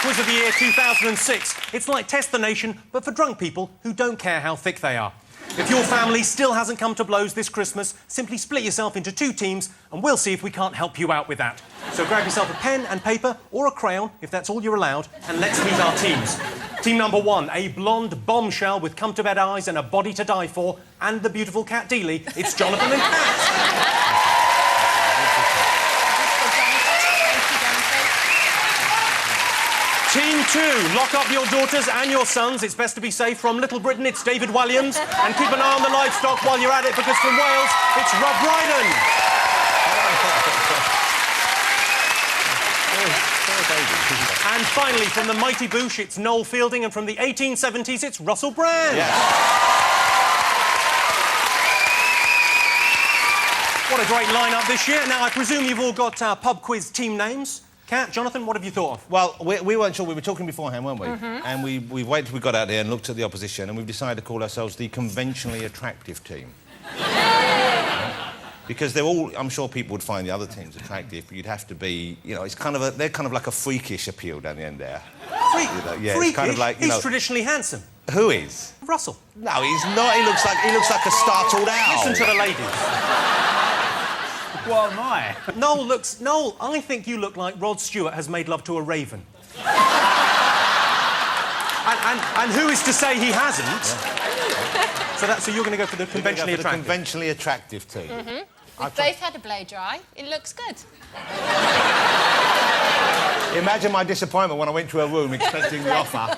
Quiz of the Year 2006. It's like Test the Nation, but for drunk people who don't care how thick they are. If your family still hasn't come to blows this Christmas, simply split yourself into 2 teams and we'll see if we can't help you out with that. So grab yourself a pen and paper, or a crayon, if that's all you're allowed, and let's meet our teams. Team number 1, a blonde bombshell with come-to-bed eyes and a body to die for, and the beautiful cat Deeley. It's Jonathan and Kat. Team 2, lock up your daughters and your sons. It's best to be safe. From Little Britain, it's David Walliams. And keep an eye on the livestock while you're at it, because from Wales, it's Brydon. And finally, from the mighty Boosh, it's Noel Fielding. And from the 1870s, it's Russell Brand. Yes. What a great lineup this year. Now, I presume you've all got pub quiz team names. Kat, Jonathan, what have you thought of? Well, we weren't sure. We were talking beforehand, weren't we? And we waited till we got out there and looked at the opposition, and we've decided to call ourselves the conventionally attractive team. Because they're all... I'm sure people would find the other teams attractive, but you'd have to be... You know, it's kind of they're kind of like a freakish appeal down the end there. Freakish? Yeah, it's kind of like, he's traditionally handsome. Who is? Russell. No, he's not. He looks like a startled owl. Listen to the ladies. What am I? Noel, I think you look like Rod Stewart has made love to a raven. and who is to say he hasn't? Yeah. So you're going to go for the conventionally attractive? The conventionally attractive team. We've both had a blow dry. It looks good. Imagine my disappointment when I went to her room expecting the offer.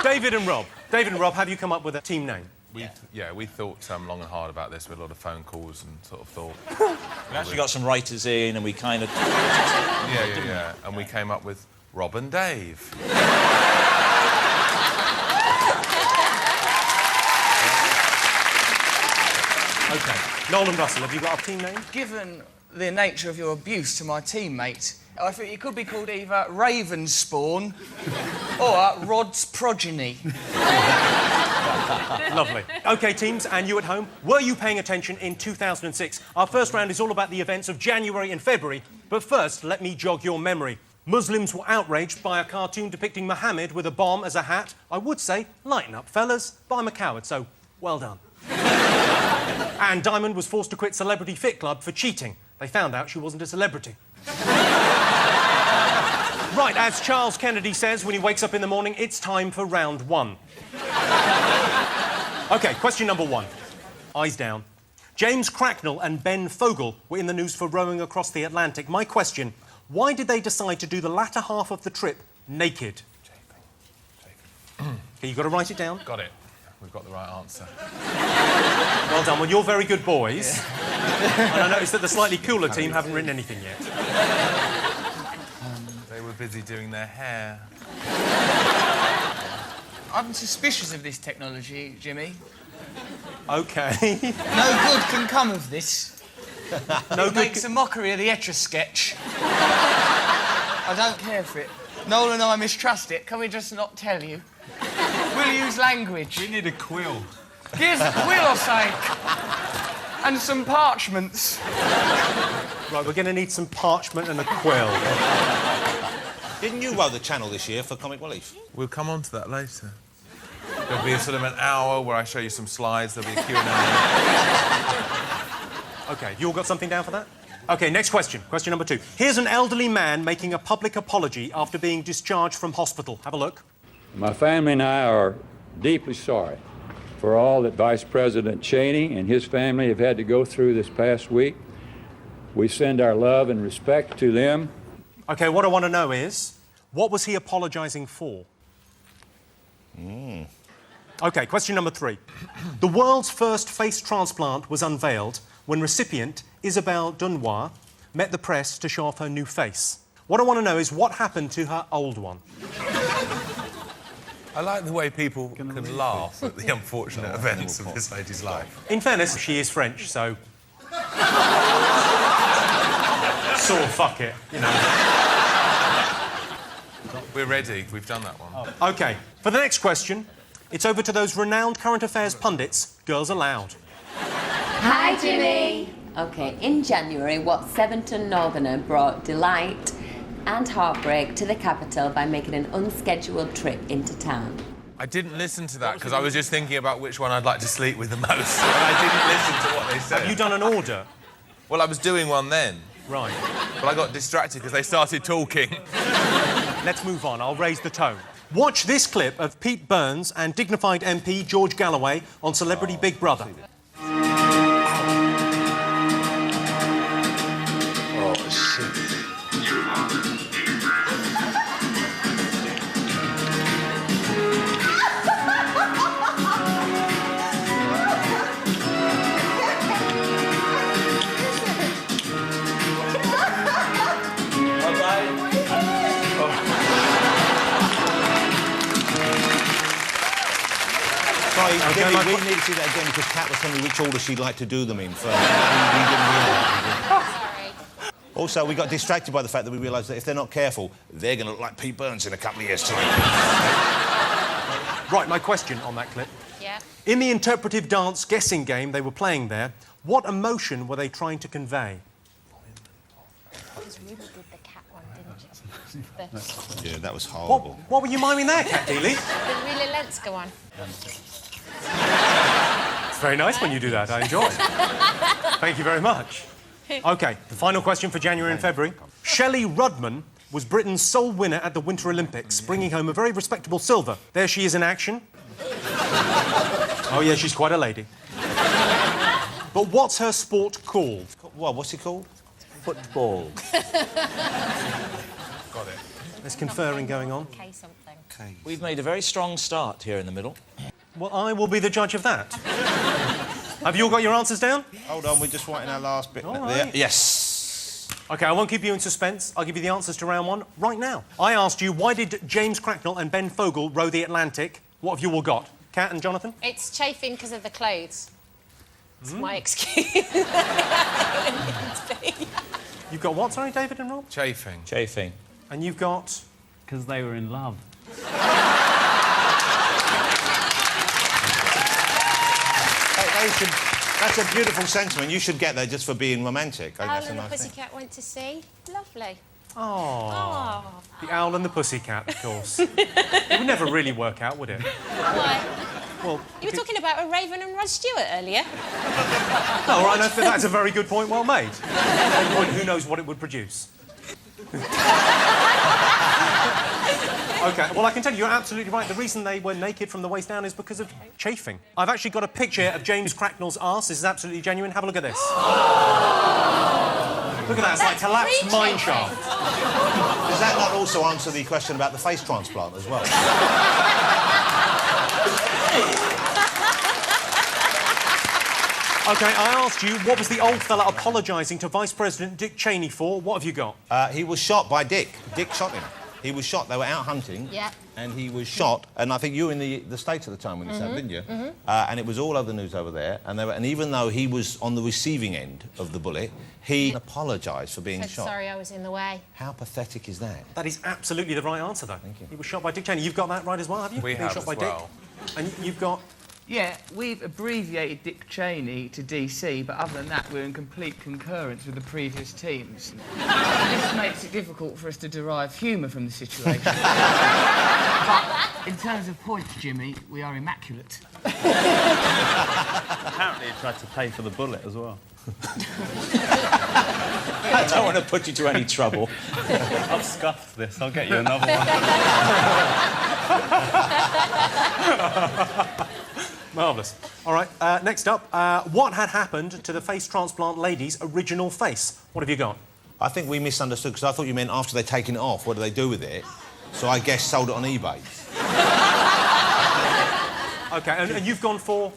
David and Rob, have you come up with a team name? We thought long and hard about this. We had a lot of phone calls and sort of thought... We actually got some writers in and we kind of... Yeah. And we came up with Rob and Dave. OK. Noel and Russell, have you got a team name? Given the nature of your abuse to my teammate, I think it could be called either Raven's Spawn or Rod's Progeny. Lovely. OK, teams, and you at home, were you paying attention in 2006? Our first round is all about the events of January and February. But first, let me jog your memory. Muslims were outraged by a cartoon depicting Mohammed with a bomb as a hat. I would say, lighten up, fellas, but I'm a coward, so well done. And Diamond was forced to quit Celebrity Fit Club for cheating. They found out she wasn't a celebrity. Right, as Charles Kennedy says when he wakes up in the morning, it's time for round 1. OK, question number 1. Eyes down. James Cracknell and Ben Fogle were in the news for rowing across the Atlantic. My question, why did they decide to do the latter half of the trip naked? OK, you've got to write it down. Got it. We've got the right answer. Well done. Well, you're very good boys. Yeah. And I noticed that the slightly cooler team haven't written anything yet. They were busy doing their hair. I'm suspicious of this technology, Jimmy. OK. No good can come of this. It makes a mockery of the Etch-a-Sketch. I don't care for it. Noel and I mistrust it. Can we just not tell you? We'll use language. We need a quill. Here's a quill, I say. And some parchments. Right, we're going to need some parchment and a quill. Didn't you row the channel this year for Comic Relief? We'll come on to that later. There'll be sort of an hour where I show you some slides. There'll be a Q&A. OK, you all got something down for that? OK, next question. Question number 2. Here's an elderly man making a public apology after being discharged from hospital. Have a look. My family and I are deeply sorry for all that Vice President Cheney and his family have had to go through this past week. We send our love and respect to them. OK, what I want to know is, what was he apologising for? OK, question number 3. The world's first face transplant was unveiled when recipient Isabelle Dunois met the press to show off her new face. What I want to know is what happened to her old one. I like the way people can laugh at the unfortunate events of this lady's life. In fairness, she is French, so... sort of fuck it, you know. We're ready. We've done that one. Oh. OK, for the next question, it's over to those renowned current affairs pundits, Girls Aloud. Hi, Jimmy. OK, in January, what Seventon Northerner brought delight and heartbreak to the capital by making an unscheduled trip into town? I didn't listen to that because I was just thinking about which one I'd like to sleep with the most. And I didn't listen to what they said. Have you done an order? Well, I was doing one then. Right. But I got distracted because they started talking. Let's move on. I'll raise the tone. Watch this clip of Pete Burns and dignified MP George Galloway on Celebrity Big Brother. Oh, shit. Sorry, we really need to see that again because Kat was telling me which order she'd like to do them in first. We didn't realise. Sorry. Also, we got distracted by the fact that we realised that if they're not careful, they're going to look like Pete Burns in a couple of years' time. Right, my question on that clip. Yeah. In the interpretive dance guessing game they were playing there, what emotion were they trying to convey? It was really good, the cat one, didn't it? Yeah, that was horrible. What were you miming there, Kat Deeley? The really Lenska one. It's very nice when you do that. I enjoy it. Thank you very much. OK, the final question for January and February. Shelley Rudman was Britain's sole winner at the Winter Olympics, bringing home a very respectable silver. There she is in action. Oh, yeah, she's quite a lady. But what's her sport called? What, what's it called? Football. Got it. There's conferring going on. Okay, something. Okay. We've made a very strong start here in the middle. Well, I will be the judge of that. Have you all got your answers down? Hold on, we're just writing our last bit All there. right. Yes. OK, I won't keep you in suspense. I'll give you the answers to round one right now. I asked you, why did James Cracknell and Ben Fogle row the Atlantic? What have you all got? Kat and Jonathan? It's chafing because of the clothes. It's my excuse. You've got what, sorry, David and Rob? Chafing. Chafing. And you've got... Because they were in love. That's a beautiful sentiment. You should get there just for being romantic. I think Owl that's a and the nice thing. Pussycat went to sea. Lovely. Oh, Oh. the Owl and the Pussycat, of course. It would never really work out, would it? Why? Well, You were talking about a Raven and Rod Stewart earlier. no, all right, no, that's a very good point, well made. At one point, who knows what it would produce? OK, well, I can tell you, you're absolutely right. The reason they were naked from the waist down is because of chafing. I've actually got a picture of James Cracknell's arse. This is absolutely genuine. Have a look at this. Look at that, it's like collapsed mine shaft. Does that not also answer the question about the face transplant as well? OK, I asked you, what was the old fella apologising to Vice President Dick Cheney for? What have you got? He was shot by Dick. Dick shot him. He was shot. They were out hunting. Yeah. And he was shot. And I think you were in the States at the time when this happened, didn't you? And it was all over the news over there. And even though he was on the receiving end of the bullet, he apologised for being Said shot. sorry I was in the way. How pathetic is that? That is absolutely the right answer, though. Thank you. He was shot by Dick Cheney. You've got that right as well, have you? We Being have shot as by well. Dick. And you've got... Yeah, we've abbreviated Dick Cheney to DC, but other than that, we're in complete concurrence with the previous teams. This makes it difficult for us to derive humour from the situation. But in terms of points, Jimmy, we are immaculate. Apparently he tried to pay for the bullet as well. I don't want to put you to any trouble. I've scuffed this. I'll get you another one. Marvellous. All right, next up, what had happened to the face transplant lady's original face? What have you got? I think we misunderstood, because I thought you meant after they'd taken it off, what do they do with it? So I guess sold it on eBay. OK, and you've gone for...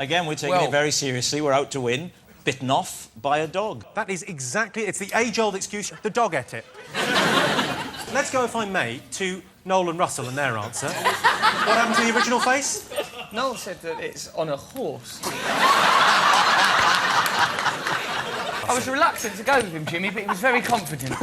Again, we're taking it very seriously. We're out to win. Bitten off by a dog. That is exactly... It's the age-old excuse. The dog ate it. Let's go, if I may, to Noel and Russell and their answer. What happened to the original face? Noel said that it's on a horse. I was reluctant to go with him, Jimmy, but he was very confident. He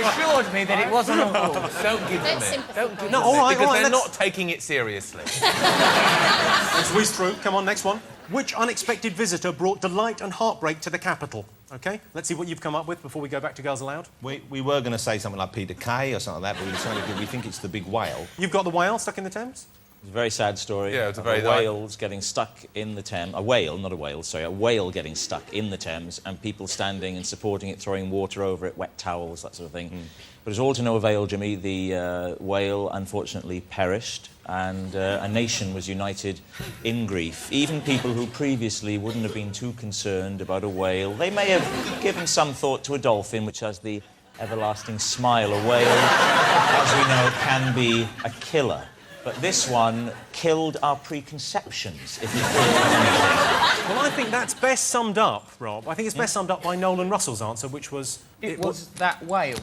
assured me that it was on a horse. Don't give them Don't it. sympathise. No, all right, Because all right, they're let's... not taking it seriously. Let's whiz through. Come on, next one. Which unexpected visitor brought delight and heartbreak to the capital? OK, let's see what you've come up with before we go back to Girls Aloud. We were going to say something like Peter Kay or something like that, but we decided we think it's the big whale. You've got the whale stuck in the Thames? It's a very sad story. Yeah, it's a of very... whales getting stuck in the Thames. A whale, not a whale, sorry. A whale getting stuck in the Thames and people standing and supporting it, throwing water over it, wet towels, that sort of thing. But it's all to no avail, Jimmy. The whale, unfortunately, perished and a nation was united in grief. Even people who previously wouldn't have been too concerned about a whale, they may have given some thought to a dolphin, which has the everlasting smile. A whale, as we know, can be a killer. But this one killed our preconceptions, if you feel anything. Well, I think that's best summed up, Rob. I think it's best summed up by Noel and Russell's answer, which was... It was that whale.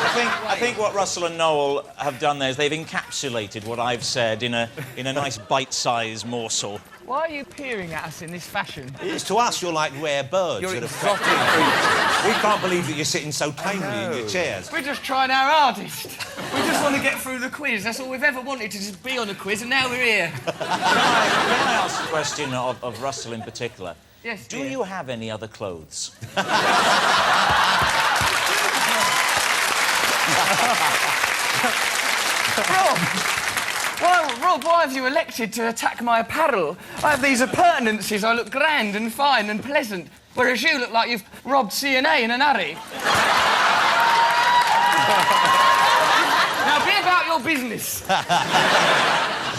I think what Russell and Noel have done there is they've encapsulated what I've said in a nice bite-sized morsel. Why are you peering at us in this fashion? It's to us, you're like rare birds. You're that exotic have... We can't believe that you're sitting so tamely in your chairs. We're just trying our hardest. We just want to get through the quiz. That's all we've ever wanted, to just be on a quiz, and now we're here. Can I ask a question of Russell in particular? Yes, Do dear. you have any other clothes? Rob, why have you elected to attack my apparel? I have these appurtenances. I look grand and fine and pleasant, whereas you look like you've robbed C&A in an hurry. Now, be about your business.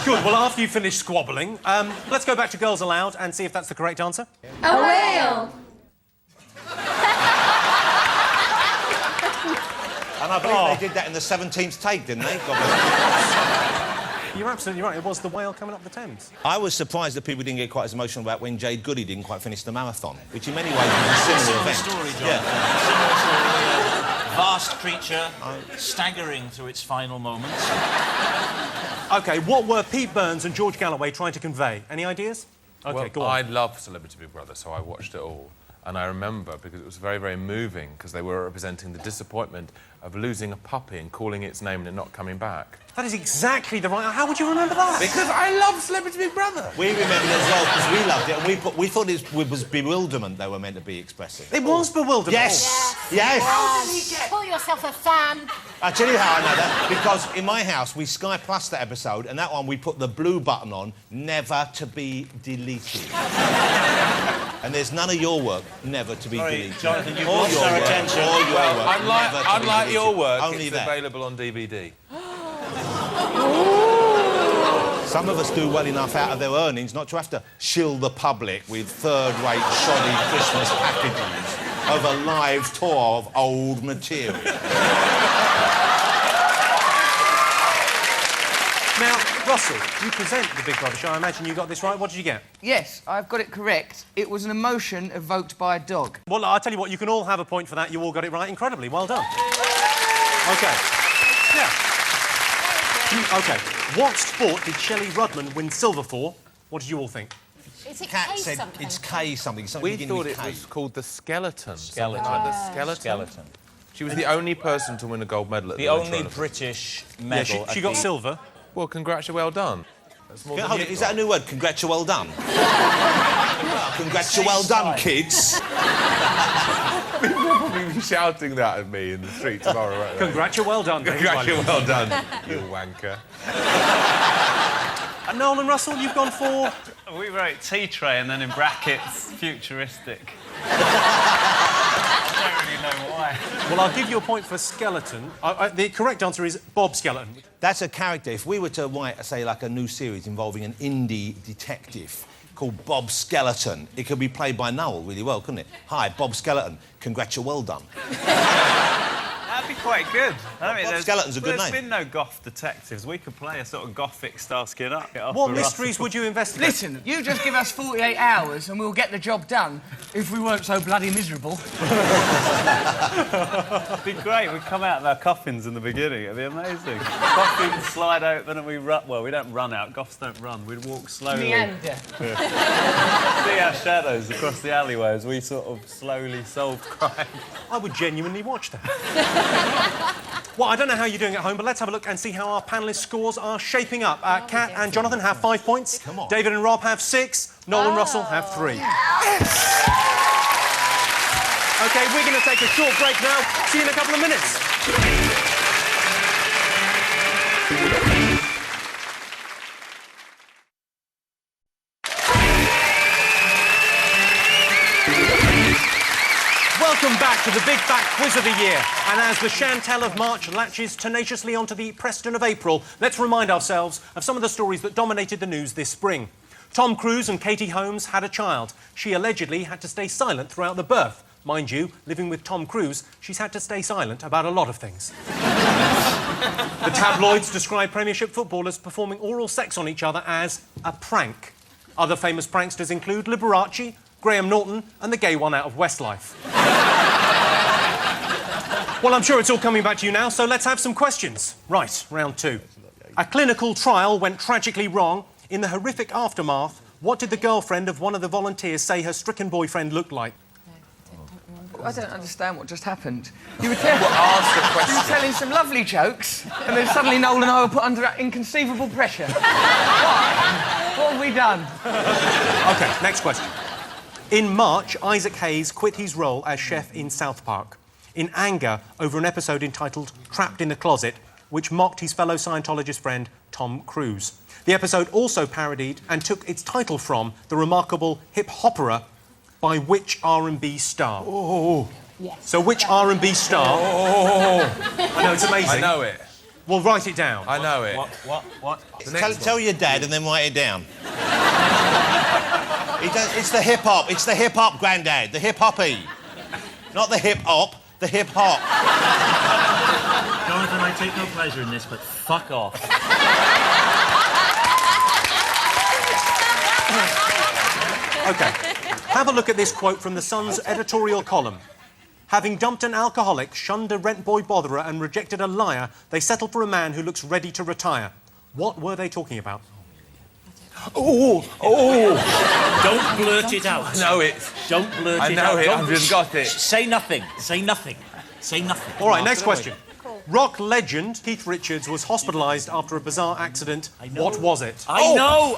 Good, well, after you finish squabbling, let's go back to Girls Aloud and see if that's the correct answer. A whale! And I believe they did that in the 17th take, didn't they? You're absolutely right. It was the whale coming up the Thames. I was surprised that people didn't get quite as emotional about when Jade Goody didn't quite finish the marathon, which in many ways was a similar event. Story, John. Yeah. Similar story, vast creature, staggering through its final moments. OK, what were Pete Burns and George Galloway trying to convey? Any ideas? OK, Well, go on. I love Celebrity Big Brother, so I watched it all. And I remember, because it was very, very moving, because they were representing the disappointment of losing a puppy and calling its name and it not coming back. That is exactly the right... How would you remember that? Because I love Celebrity Big Brother. We remember it as well, because we loved it, and we thought it was bewilderment they were meant to be expressing. It was bewilderment. Yes! Yes! How did you call yourself a fan? I'll tell you how I know that. Because in my house, we Sky Plus that episode, and that one we put the blue button on, never to be deleted. And there's none of your work never to be deleted. Jonathan, you've All lost your our work, attention. all your work, never to be Unlike your deleted. work, Only it's that. available on DVD. Some of us do well enough out of their earnings not to have to shill the public with third-rate, shoddy Christmas packages of a live tour of old material. Now, Russell, you present the Big Brother show. I imagine you got this right. What did you get? Yes, I've got it correct. It was an emotion evoked by a dog. Well, I'll tell you what, you can all have a point for that. You all got it right. Incredibly. Well done. OK. Yeah. OK. What sport did Shelley Rudman win silver for? What did you all think? Is it Kat K said something? it's K something. We beginning thought with it K. was called the skeleton. Skeleton. The skeleton. Skeleton. She was the only person to win a gold medal at the The Winter only Olympics. British Yeah, medal. she got silver. Well, congratulations, well done. That's more than Hold you it, is got. that a new word? Congrats, well done. Congrats, well done, kids. People will probably be shouting that at me in the street tomorrow, won't they? Congrats, well done, David Congratulations, Walliams. well done, you wanker. And Noel and Russell, you've gone for... We wrote tea tray and then in brackets, futuristic. I don't really know why. Well, I'll give you a point for skeleton. The correct answer is Bob Skeleton. That's a character. If we were to write, say, like a new series involving an indie detective called Bob Skeleton, it could be played by Noel really well, couldn't it? Hi, Bob Skeleton. Congrats, you're well done. That'd be quite good. I mean, Bob Skeleton's a good There's name. been no goth detectives. We could play a sort of gothic Starsky and Hutch. What mysteries would you investigate? Listen, you just give us 48 hours and we'll get the job done if we weren't so bloody miserable. It'd be great. We'd come out of our coffins in the beginning. It'd be amazing. Coffins slide open and we run. Well, we don't run out. Goths don't run. We'd walk slowly. Meander. See our shadows across the alleyway as we sort of slowly solve crime. I would genuinely watch that. Well, I don't know how you're doing at home, but let's have a look and see how our panellists' scores are shaping up. Kat and Jonathan have 5 points. Come on. David and Rob have 6. Noel and Russell have 3. OK, we're going to take a short break now. See you in a couple of minutes. Welcome back to the Big Fat Quiz of the Year. And as the Chantel of March latches tenaciously onto the Preston of April, let's remind ourselves of some of the stories that dominated the news this spring. Tom Cruise and Katie Holmes had a child. She allegedly had to stay silent throughout the birth. Mind you, living with Tom Cruise, she's had to stay silent about a lot of things. The tabloids describe Premiership footballers performing oral sex on each other as a prank. Other famous pranksters include Liberace, Graham Norton and the gay one out of Westlife. Well, I'm sure it's all coming back to you now, so let's have some questions. Right, round two. A clinical trial went tragically wrong. In the horrific aftermath, what did the girlfriend of one of the volunteers say her stricken boyfriend looked like? I don't understand what just happened. You were telling some lovely jokes, and then suddenly Noel and I were put under inconceivable pressure. What have we done? OK, next question. In March, Isaac Hayes quit his role as chef in South Park in anger over an episode entitled Trapped in the Closet, which mocked his fellow Scientologist friend Tom Cruise. The episode also parodied and took its title from the remarkable hip-hopera by which R&B star? Oh. Yes. So which R&B star? Oh. I know, it's amazing. I know it. Well, write it down. I know it. What? Tell your dad and then write it down. It's the hip-hop. It's the hip-hop, Grandad. The hip-hoppy. Not the hip-hop, the hip-hop. Jonathan, I take no pleasure in this, but fuck off. OK. Have a look at this quote from The Sun's editorial column. Having dumped an alcoholic, shunned a rent boy botherer and rejected a liar, they settled for a man who looks ready to retire. What were they talking about? Oh. Don't blurt it out. I know it. Don't blurt it out. I know it. Don't I've just got it. Say nothing. Say nothing. Say nothing. All right, next question. Rock legend Keith Richards was hospitalised after a bizarre accident. What was it? I know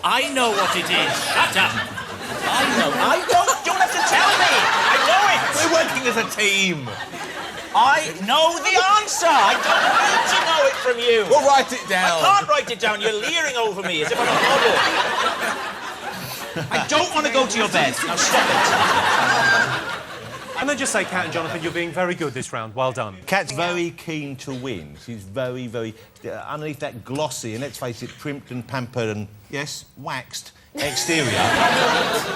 what it is. Shut up. I know. You don't have to tell me. I know it. We're working as a team. I know the answer. I don't need to know it from you. Well, write it down. I can't write it down. You're leering over me as if I'm a model. I don't want to go to your bed. Now stop it. Can I just say, Kat and Jonathan, you're being very good this round. Well done. Kat's very keen to win. She's very, very... underneath that glossy, and let's face it, primped and pampered and, yes, waxed exterior,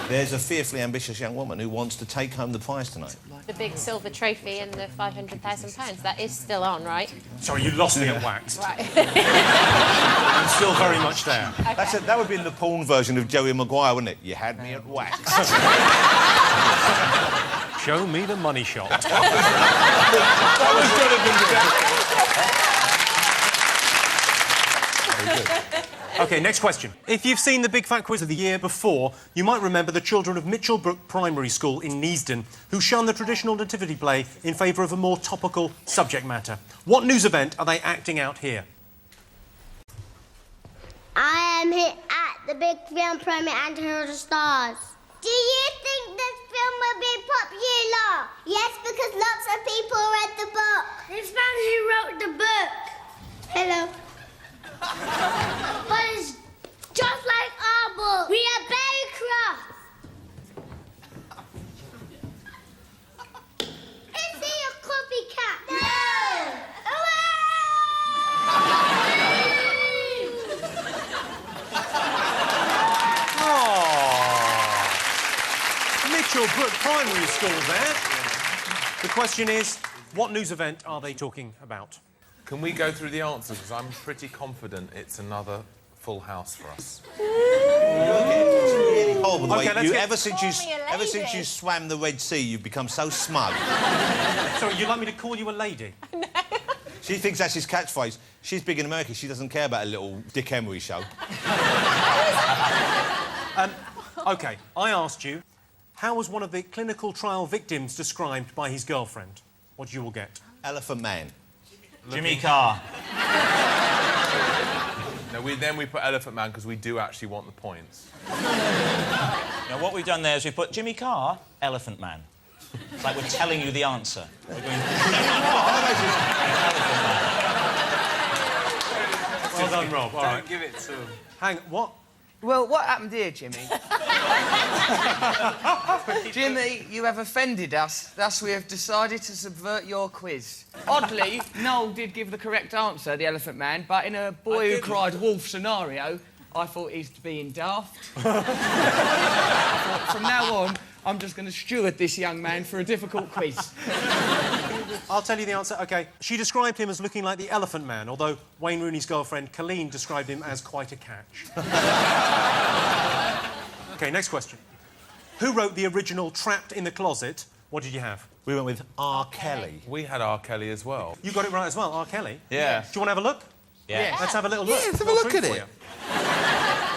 there's a fearfully ambitious young woman who wants to take home the prize tonight. The big silver trophy and the £500,000. That is still on, right? Sorry, you lost me at waxed. Right. I'm still very much there. Okay. That would be the porn version of Joey Maguire, wouldn't it? You had me at wax. Show me the money shot. That was Jonathan. Very good. OK, next question. If you've seen the Big Fat Quiz of the Year before, you might remember the children of Mitchellbrook Primary School in Neasden, who shunned the traditional nativity play in favour of a more topical subject matter. What news event are they acting out here? I am here at the big film premiere and Hero the Stars. Do you think this film will be popular? Yes, because lots of people read the book. This man who wrote the book. Hello. But it's just like our book. We are very cross. Is he a copycat? No! Mitchellbrook Primary School there. The question is, what news event are they talking about? Can we go through the answers? Because I'm pretty confident it's another full house for us. It's really horrible the way let's ever since you swam the Red Sea, you've become so smug. Sorry, you'd like me to call you a lady? No. She thinks that's his catchphrase. She's big in America. She doesn't care about a little Dick Emery show. OK, I asked you, how was one of the clinical trial victims described by his girlfriend? What did you all get? Elephant Man. Jimmy Carr. No, then we put Elephant Man because we do actually want the points. Now, what we've done there is we've put Jimmy Carr, Elephant Man. It's like we're telling you the answer. We're going... Well done, Rob. All right. Don't give it to him. Hang... What? Well, what happened here, Jimmy? Jimmy, you have offended us. Thus, we have decided to subvert your quiz. Oddly, Noel did give the correct answer, the Elephant Man, but in a boy who cried wolf scenario, I thought he's being daft. I thought, from now on, I'm just going to steward this young man for a difficult quiz. I'll tell you the answer. OK. She described him as looking like the Elephant Man, although Wayne Rooney's girlfriend, Colleen, described him as quite a catch. OK, next question. Who wrote the original Trapped in the Closet? What did you have? We went with R. Kelly. We had R. Kelly as well. You got it right as well, R. Kelly? Yeah. Do you want to have a look? Yeah. Let's have a little look. Yeah, let's have a look at it.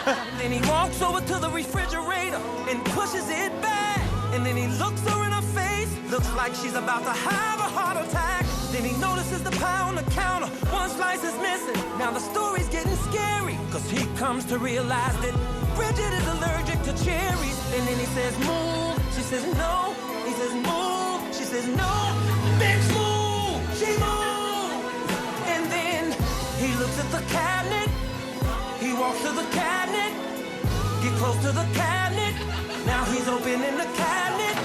And then he walks over to the refrigerator and pushes it back. And then he looks her in her face, looks like she's about to have a heart attack. Then he notices the pie on the counter, one slice is missing. Now the story's getting scary, cause he comes to realize that Bridget is allergic to cherries. And then he says, move, she says no. He says, move, she says no. Bitch, move, she moves. And then he looks at the cabinet, he walks to the cabinet, get close to the cabinet. Now he's opening the cabinet.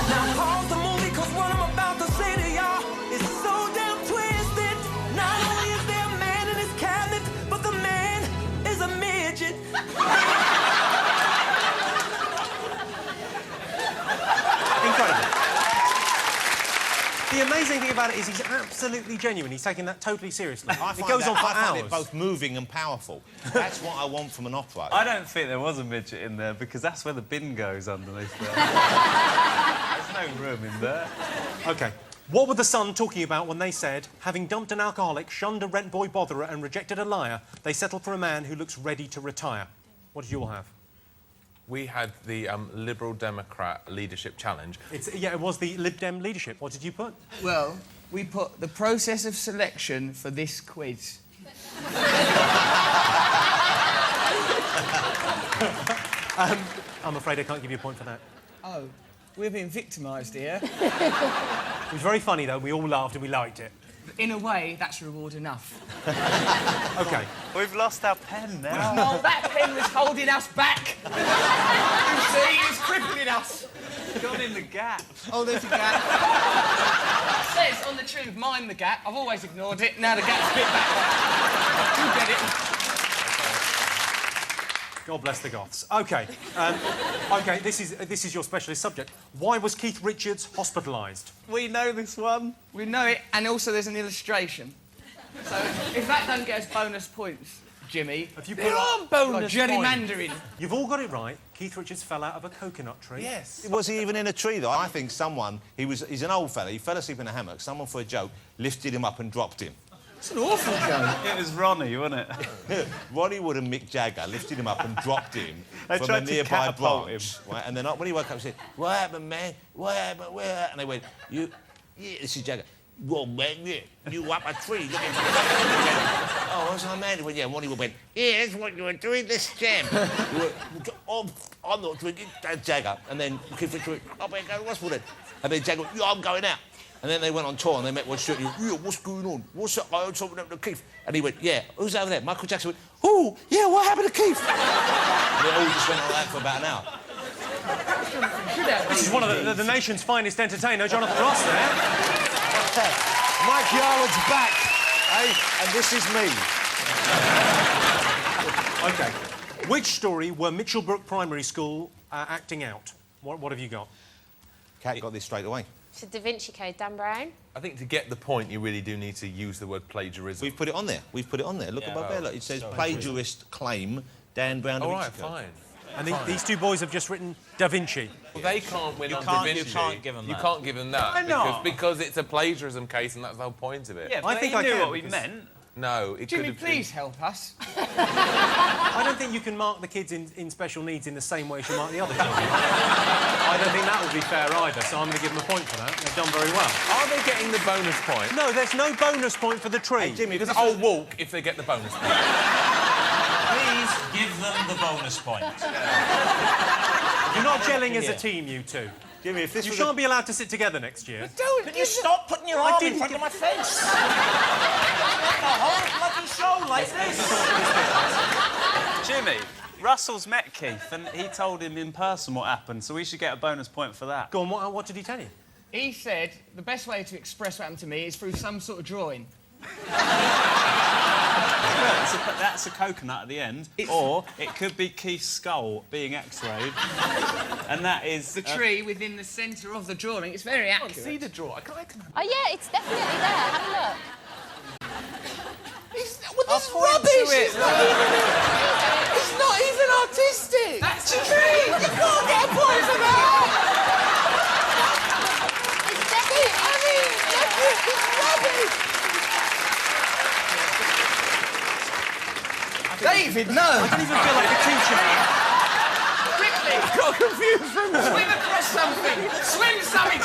Now pause the movie, cause what I'm about to say to y'all is so damn twisted. Not only is there a man in his cabinet, but the man is a midget. Incredible. The amazing thing about it is he's absolutely genuine. He's taking that totally seriously. It goes on for I find hours. it both moving and powerful. That's what I want from an opera. I don't think there was a midget in there because that's where the bin goes underneath there. There's no room in there. OK. What were the Sun talking about when they said, having dumped an alcoholic, shunned a rent boy botherer and rejected a liar, they settled for a man who looks ready to retire? What did you all have? We had the Liberal Democrat Leadership Challenge. Yeah, it was the Lib Dem leadership. What did you put? Well, we put the process of selection for this quiz. I'm afraid I can't give you a point for that. Oh, we're being victimised here. It was very funny, though. We all laughed and we liked it. In a way, that's reward enough. OK. We've lost our pen now. No, that pen was holding us back. You see, it's crippling us. It's gone in the gap. Oh, there's a gap. It says on the trim, mind the gap. I've always ignored it. Now the gap's bit back. You get it. God bless the Goths. OK. OK, this is your specialist subject. Why was Keith Richards hospitalised? We know this one. We know it, and also there's an illustration. So if that doesn't get us bonus points, Jimmy, There are bonus gerrymandering. You've all got it right. Keith Richards fell out of a coconut tree. Yes. Was he even in a tree, though? I think someone... He's an old fella. He fell asleep in a hammock. Someone, for a joke, lifted him up and dropped him. It's an awful joke. It was Ronnie, wasn't it? Ronnie Wood and Mick Jagger lifted him up and dropped him They from a tried to nearby catapult branch. Right? And then when he woke up, he said, "What happened, man? What happened? Where?" And they went, "You, yeah, this is Jagger. Well, man, yeah, you up a tree. Look at oh, what's my man?" He went, "Yeah." And Ronnie Wood went, "Yeah, that's what you were doing. This jam." He went, "Oh, I'm not drinking." That's Jagger. And then Keith Richards went, "I better go to the hospital then." And then Jagger went, "Yeah, I'm going out." And then they went on tour and they met Rod Stewart. He went, "Yeah, what's going on? What's up? I heard something happened to Keith." And he went, "Yeah, who's over there?" Michael Jackson went, "Oh, yeah, what happened to Keith?" And they all just went on that for about an hour. This is one of the nation's finest entertainer, Jonathan Ross, there. Mike Yarwood's back, eh? And this is me. OK. Which story were Mitchellbrook Primary School acting out? What have you got? Kat got this straight away. It's a Da Vinci Code, Dan Brown. I think to get the point, you really do need to use the word plagiarism. We've put it on there. We've put it on there. Look above there. Look, it says plagiarist claim, Dan Brown. All right, fine. And these two boys have just written Da Vinci. Well, they can't win on can't- Da Vinci. you can't give them You that. can't give them that. Why not? Because it's a plagiarism case and that's the whole point of it. Yeah, but I think he I knew can, what we because- meant. No, it Jimmy, could have please help us. I don't think you can mark the kids in special needs in the same way as you mark the other children. I don't think that would be fair either, so I'm going to give them a point for that. They've done very well. Are they getting the bonus point? No, there's no bonus point for the tree. Hey, Jimmy, Because I'll walk if they get the bonus point. Please give them the bonus point. You're not gelling as a team, you two. Jimmy, if this You was shan't be allowed to sit together next year. Don't. Can you stop putting your arm in front of my face? A whole bloody show like this. Jimmy, Russell's met Keith and he told him in person what happened, so we should get a bonus point for that. Go on, what did he tell you? He said the best way to express what happened to me is through some sort of drawing. That's a coconut at the end, or it could be Keith's skull being x-rayed, and that is... The tree within the centre of the drawing. It's very accurate. I can't see the draw. I can... Oh, yeah, it's definitely there. Have a look. This is rubbish! It's not even artistic! That's a tree! You can't get a point for that! It's definitely... It's rubbish! David, no! I don't even feel like a teacher now. Quickly! Got confused from... Swim across something! Swim something!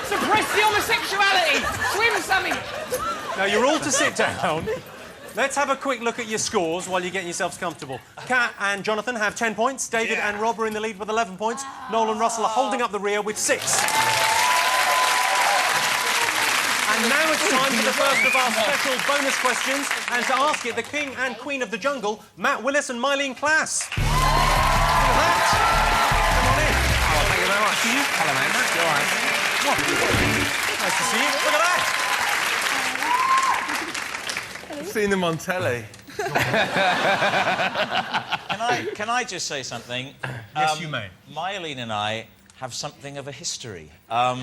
Suppress the homosexuality! Swim something! Now, you're all to sit down. Let's have a quick look at your scores while you're getting yourselves comfortable. Kat and Jonathan have 10 points. David and Rob are in the lead with 11 points. Noel and Russell are holding up the rear with 6. And now it's time for the first of our special bonus questions. And to ask it, the king and queen of the jungle, Matt Willis and Mylene Klass. Look at that. Come on in. Oh, thank you very much. Hello, mate. You all right? What? Nice to see you. Look at that. I've seen them on telly. Can I just say something? Yes, you may. Mylene and I have something of a history. Are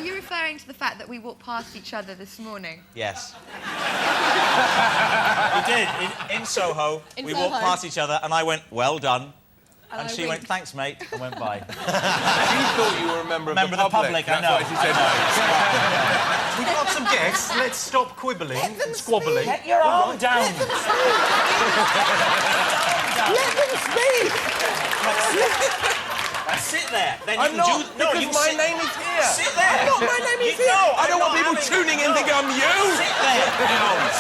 you referring to the fact that we walked past each other this morning? Yes. We did. In Soho, we walked past each other and I went, well done. And she went, thanks, mate, and went by. She thought you were a member of the public. I know. That's what she said. We've got some guests. Let's stop quibbling and squabbling. Get your arm down. Let them speak! Sit there. Then I'm you not, can do... No, because my name is here. Sit there. Not my name is here. I don't want people tuning in thinking I'm you. Sit there.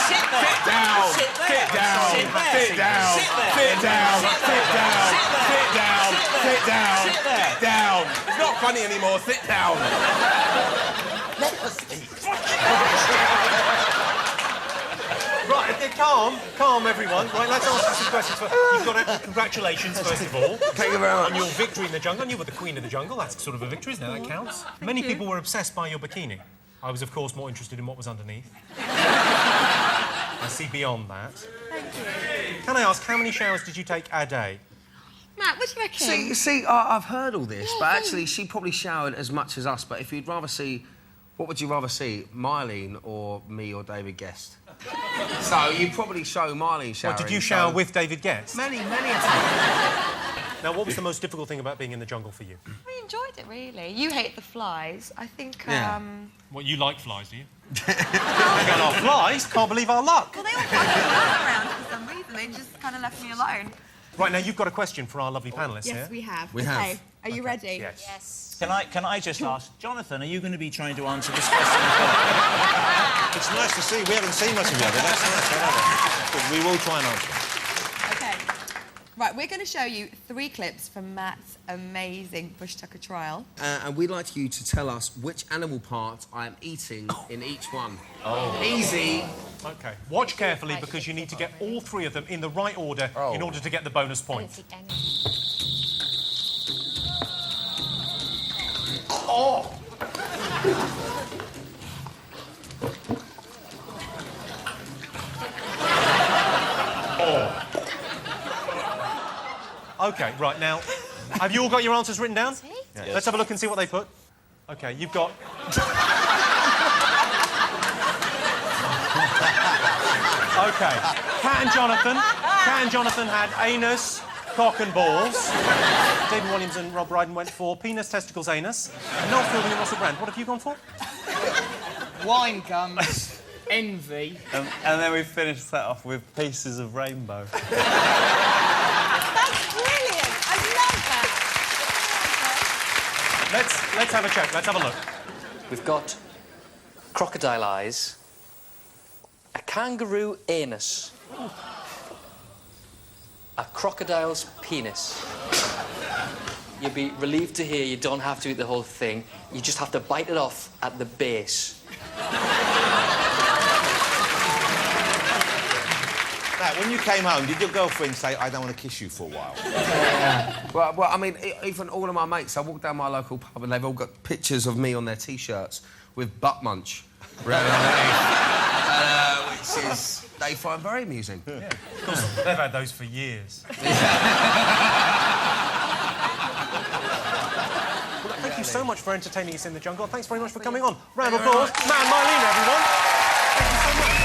Sit down. Sit there. Sit down. Sit there. Sit down. Sit there. Sit down. Sit Sit down. there. Sit down. Sit there. Sit down. Sit there. Sit down. It's not funny anymore. Sit down. Let us speak. Right, okay, calm, everyone. Right, let's answer some questions first. You've got congratulations, first of all. Thank you very much. On your victory in the jungle. And you were the queen of the jungle. That's sort of a victory, isn't it? That counts. Many people were obsessed by your bikini. I was, of course, more interested in what was underneath. I see beyond that. Thank you. Can I ask, how many showers did you take a day? Matt, what do you reckon? See, I've heard all this, but actually she probably showered as much as us. But if you'd rather see... What would you rather see, Mylene or me or David Guest? So you'd probably show Mylene showering. What, did you shower with David Guest? Many a time. Now, what was the most difficult thing about being in the jungle for you? We enjoyed it, really. You hate the flies. I think, What, you like flies, do you? Well, our flies? Can't believe our luck. Well, they all fly around for some reason. They just kind of left me alone. Right, now, you've got a question for our lovely panellists here. Yes, we have. We have. Okay, are you ready? Yes. Can I just ask, Jonathan, are you going to be trying to answer this question? It's nice to see. We haven't seen much of you, but that's nice. But we will try and answer. Okay. Right, we're going to show you 3 clips from Matt's amazing bush tucker trial. And we'd like you to tell us which animal part I am eating in each one. Oh. Easy. OK. Watch carefully, because you need to get all 3 of them in the right order in order to get the bonus point. Oh! OK, right, now, have you all got your answers written down? Yes. Let's have a look and see what they put. OK, you've got... OK, Kat and Jonathan had anus, cock and balls. David Walliams and Rob Brydon went for penis, testicles, anus. And Noel Fielding and Russell Brand, what have you gone for? Wine gums, envy. And then we finished that off with pieces of rainbow. That's brilliant. I love that. Let's have a check. Let's have a look. We've got crocodile eyes, a kangaroo anus, a crocodile's penis, you'll be relieved to hear you don't have to eat the whole thing. You just have to bite it off at the base. Now, when you came home, did your girlfriend say, I don't want to kiss you for a while? Well, I mean, even all of my mates, I walk down my local pub and they've all got pictures of me on their T-shirts with butt munch written underneath, which is they find very amusing. Yeah. Of course, they've had those for years. Well, thank you so much for entertaining us in the jungle. Thanks very much for coming on. Round of applause. Matt and Mylene, everyone. Thank you so much.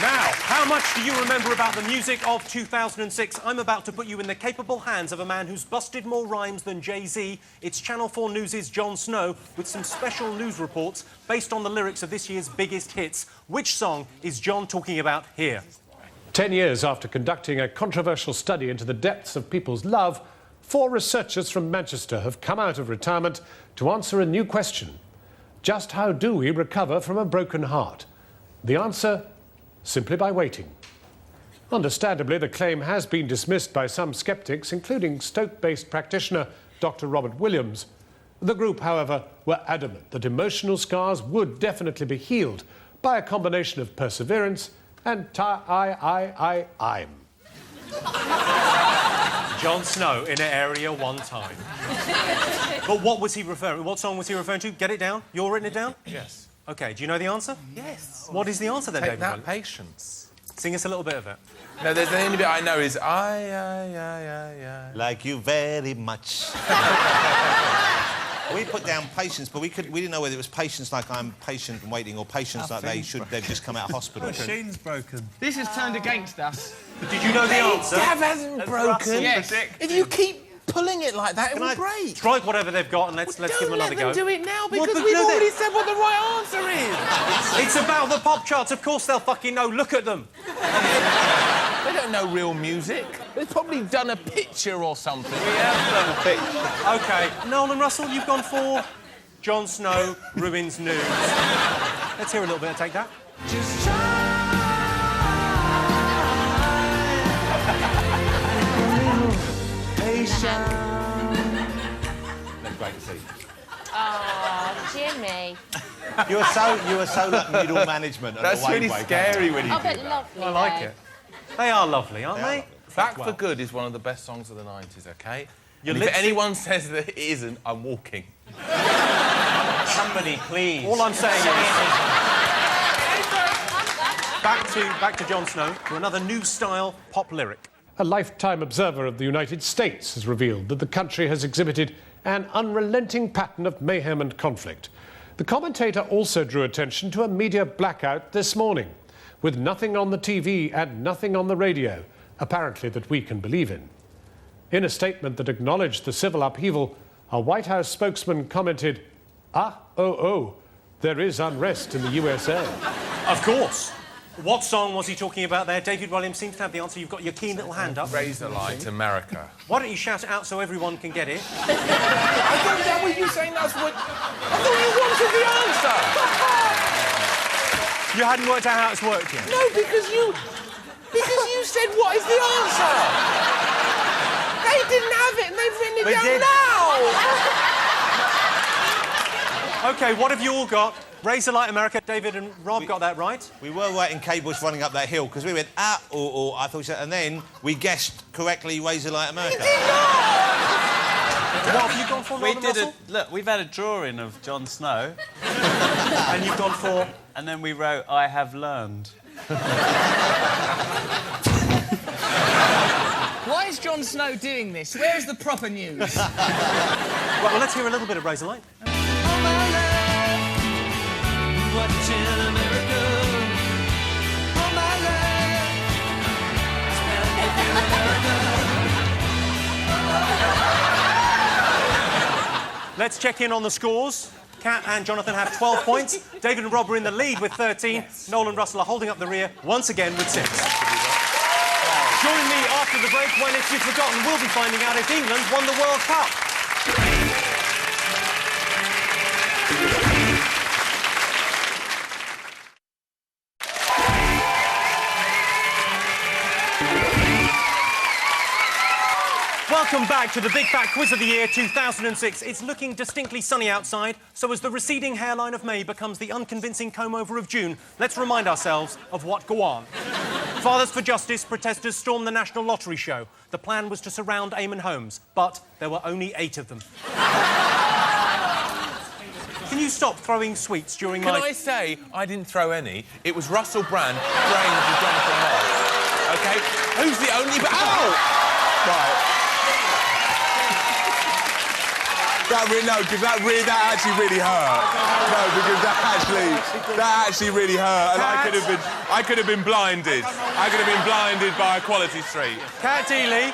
Now, how much do you remember about the music of 2006? I'm about to put you in the capable hands of a man who's busted more rhymes than Jay-Z. It's Channel 4 News' Jon Snow with some special news reports based on the lyrics of this year's biggest hits. Which song is Jon talking about here? 10 years after conducting a controversial study into the depths of people's love, 4 researchers from Manchester have come out of retirement to answer a new question. Just how do we recover from a broken heart? The answer? Simply by waiting. Understandably, the claim has been dismissed by some sceptics, including Stoke-based practitioner Dr. Robert Walliams. The group, however, were adamant that emotional scars would definitely be healed by a combination of perseverance and time. Jon Snow in an area one time. But what was he referring? What song was he referring to? Get it down. You're written it down? Yes. OK, do you know the answer? Yes. What is the answer then, Take David? that, Patience. Sing us a little bit of it. No, there's the only bit I know is I. Like you very much. We put down Patience, but we didn't know whether it was Patience like I'm patient and waiting, or Patience like they've just come out of hospital. Machine's broken. This has turned against us. But did you know the answer? Dab hasn't broken. Yes. If you keep pulling it like that, it will break. Strike whatever they've got and let's give them another go. Don't let them do it now, because Well, we've already said what the right answer is. It's about the pop charts. Of course they'll fucking know. Look at them. They don't know real music. They've probably done a picture or something. We have done a picture. OK, Noel and Russell, you've gone for Jon Snow ruins news. Let's hear a little bit and take that. Just try. That's great to see. Oh, Jimmy. You were so like middle management. That's really scary when you Oh, do but that. lovely. I like though. it. They are lovely, aren't they? Back for Good is one of the best songs of the 90s, OK? Your And if lipstick- anyone says that it isn't, I'm walking. Somebody, please. All I'm saying is... back to Jon Snow, to another new-style pop lyric. A lifetime observer of the United States has revealed that the country has exhibited an unrelenting pattern of mayhem and conflict. The commentator also drew attention to a media blackout this morning, with nothing on the TV and nothing on the radio, apparently that we can believe in. In a statement that acknowledged the civil upheaval, a White House spokesman commented, there is unrest in the USA. Of course. What song was he talking about there? David Walliams seems to have the answer. You've got your keen little hand up. Razorlight, America. Why don't you shout it out so everyone can get it? I thought that was you saying that's what... I thought you wanted the answer! You hadn't worked out how it's worked yet? No, because you said what is the answer? They didn't have it and they've written it down now! OK, what have you all got? Razorlight America. David and Rob got that right. We were writing Kate Bush running up that hill, because we went, I thought we said, and then we guessed correctly Razorlight America. What have you gone for, We Noel and did Russell? look, we've had a drawing of Jon Snow. And you've gone for... And then we wrote, I have learned. Why is Jon Snow doing this? Where's the proper news? Well, let's hear a little bit of Razorlight. Watching America all my life. Let's check in on the scores. Kat and Jonathan have 12 points. David and Rob are in the lead with 13. Yes. Noel and Russell are holding up the rear once again with 6. Join me after the break when, if you've forgotten, we'll be finding out if England won the World Cup. Welcome back to the Big Fat Quiz of the Year 2006. It's looking distinctly sunny outside, so as the receding hairline of May becomes the unconvincing comb-over of June, let's remind ourselves of what go on. Fathers for Justice protesters stormed the National Lottery show. The plan was to surround Eamon Holmes, but there were only 8 of them. Can you stop throwing sweets during Can I say I didn't throw any? It was Russell Brand praying for Jonathan Ross. OK? Who's the only... Ow! Right. That actually really hurt. No, because that actually really hurt, and I could have been blinded. I could have been blinded by a quality street. Cat Deeley.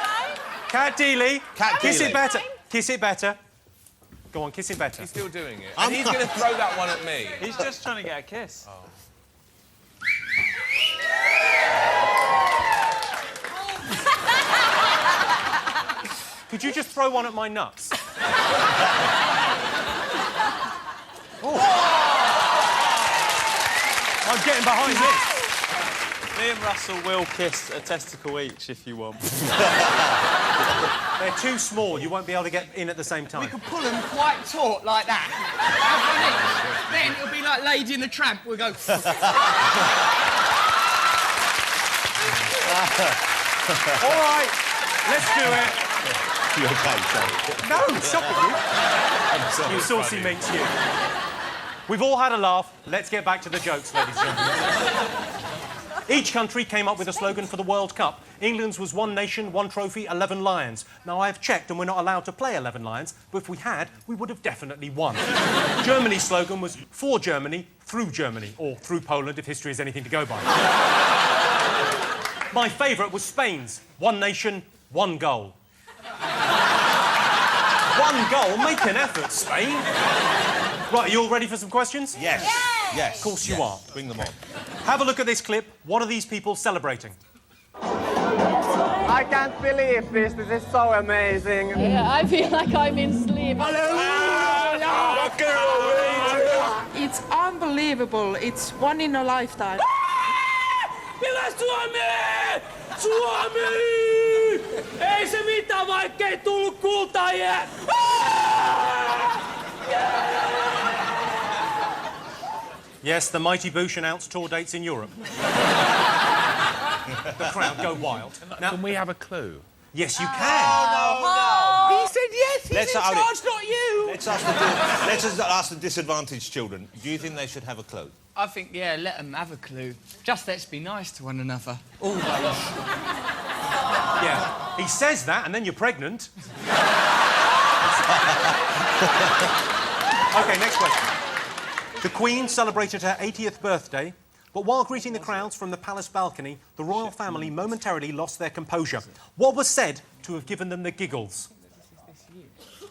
Cat Deeley. Kiss Deeley. it better. Kiss it better. Go on, kiss it better. He's still doing it. And he's going to throw that one at me. He's just trying to get a kiss. Oh. Could you just throw one at my nuts? Oh. I'm getting behind this. Me and Russell will kiss a testicle each if you want. They're too small. You won't be able to get in at the same time. We could pull them quite taut like that. Then it'll be like Lady and the Tramp. We'll go... All right, let's do it. You OK, sorry? No, stop it, you. You saucy minx, you. We've all had a laugh. Let's get back to the jokes, ladies and gentlemen. Each country came up with a slogan for the World Cup. England's was 1 nation, 1 trophy, 11 lions. Now, I've checked and we're not allowed to play 11 lions, but if we had, we would have definitely won. Germany's slogan was for Germany, through Germany, or through Poland, if history is anything to go by. My favourite was Spain's 1 nation, 1 goal. 1 goal? Make an effort, Spain. Right, are you all ready for some questions? Yes. Yes. Of course you are. Bring them on. Have a look at this clip. What are these people celebrating? I can't believe this. This is so amazing. Yeah, I feel like I'm in sleep. It's unbelievable. It's one in a lifetime. Suomi! Suomi! Ei se mitään, vaikkei tullut kultaajia! Yes, the Mighty Boosh announced tour dates in Europe. The crowd go wild. Now, can we have a clue? Yes, you can. No. He said yes, he's Let's in hold charge, it. not you! Let's ask the disadvantaged children. Do you think they should have a clue? I think, yeah, let them have a clue. Just let's be nice to one another. Always. Yeah, he says that and then you're pregnant. OK, next question. The Queen celebrated her 80th birthday, but while greeting the crowds from the palace balcony, the royal family momentarily lost their composure. What was said to have given them the giggles? I'm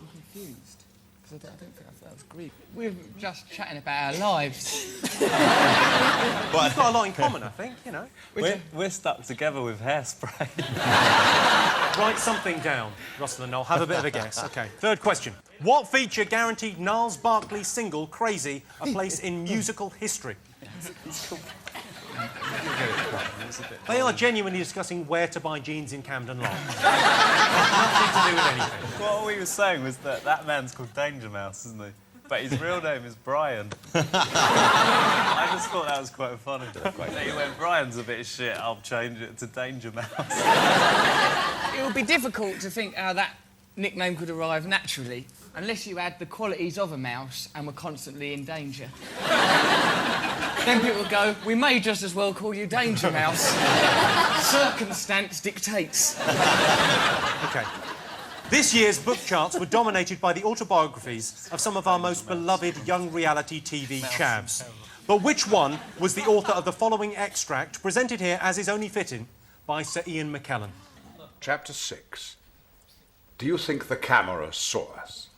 confused. Because I don't think that was Greek. We're just chatting about our lives. We've got a lot in common, I think, you know. We're stuck together with hairspray. Write something down, Russell and Noel. Have a bit of a guess. OK, third question. What feature guaranteed Niles Barkley's single, Crazy, a place in musical history? They are genuinely discussing where to buy jeans in Camden Lock. Nothing to do with anything. What we were saying was that man's called Danger Mouse, isn't he? But his real name is Brian. I just thought that was quite funny. Then he went, Brian's a bit of shit, I'll change it to Danger Mouse. It would be difficult to think how that nickname could arrive naturally, unless you had the qualities of a mouse and were constantly in danger. Then people would go, we may just as well call you Danger Mouse. Circumstance dictates. OK. This year's book charts were dominated by the autobiographies of some of our most beloved young reality TV chavs. But which one was the author of the following extract, presented here as is only fitting, by Sir Ian McKellen? Chapter 6. Do you think the camera saw us?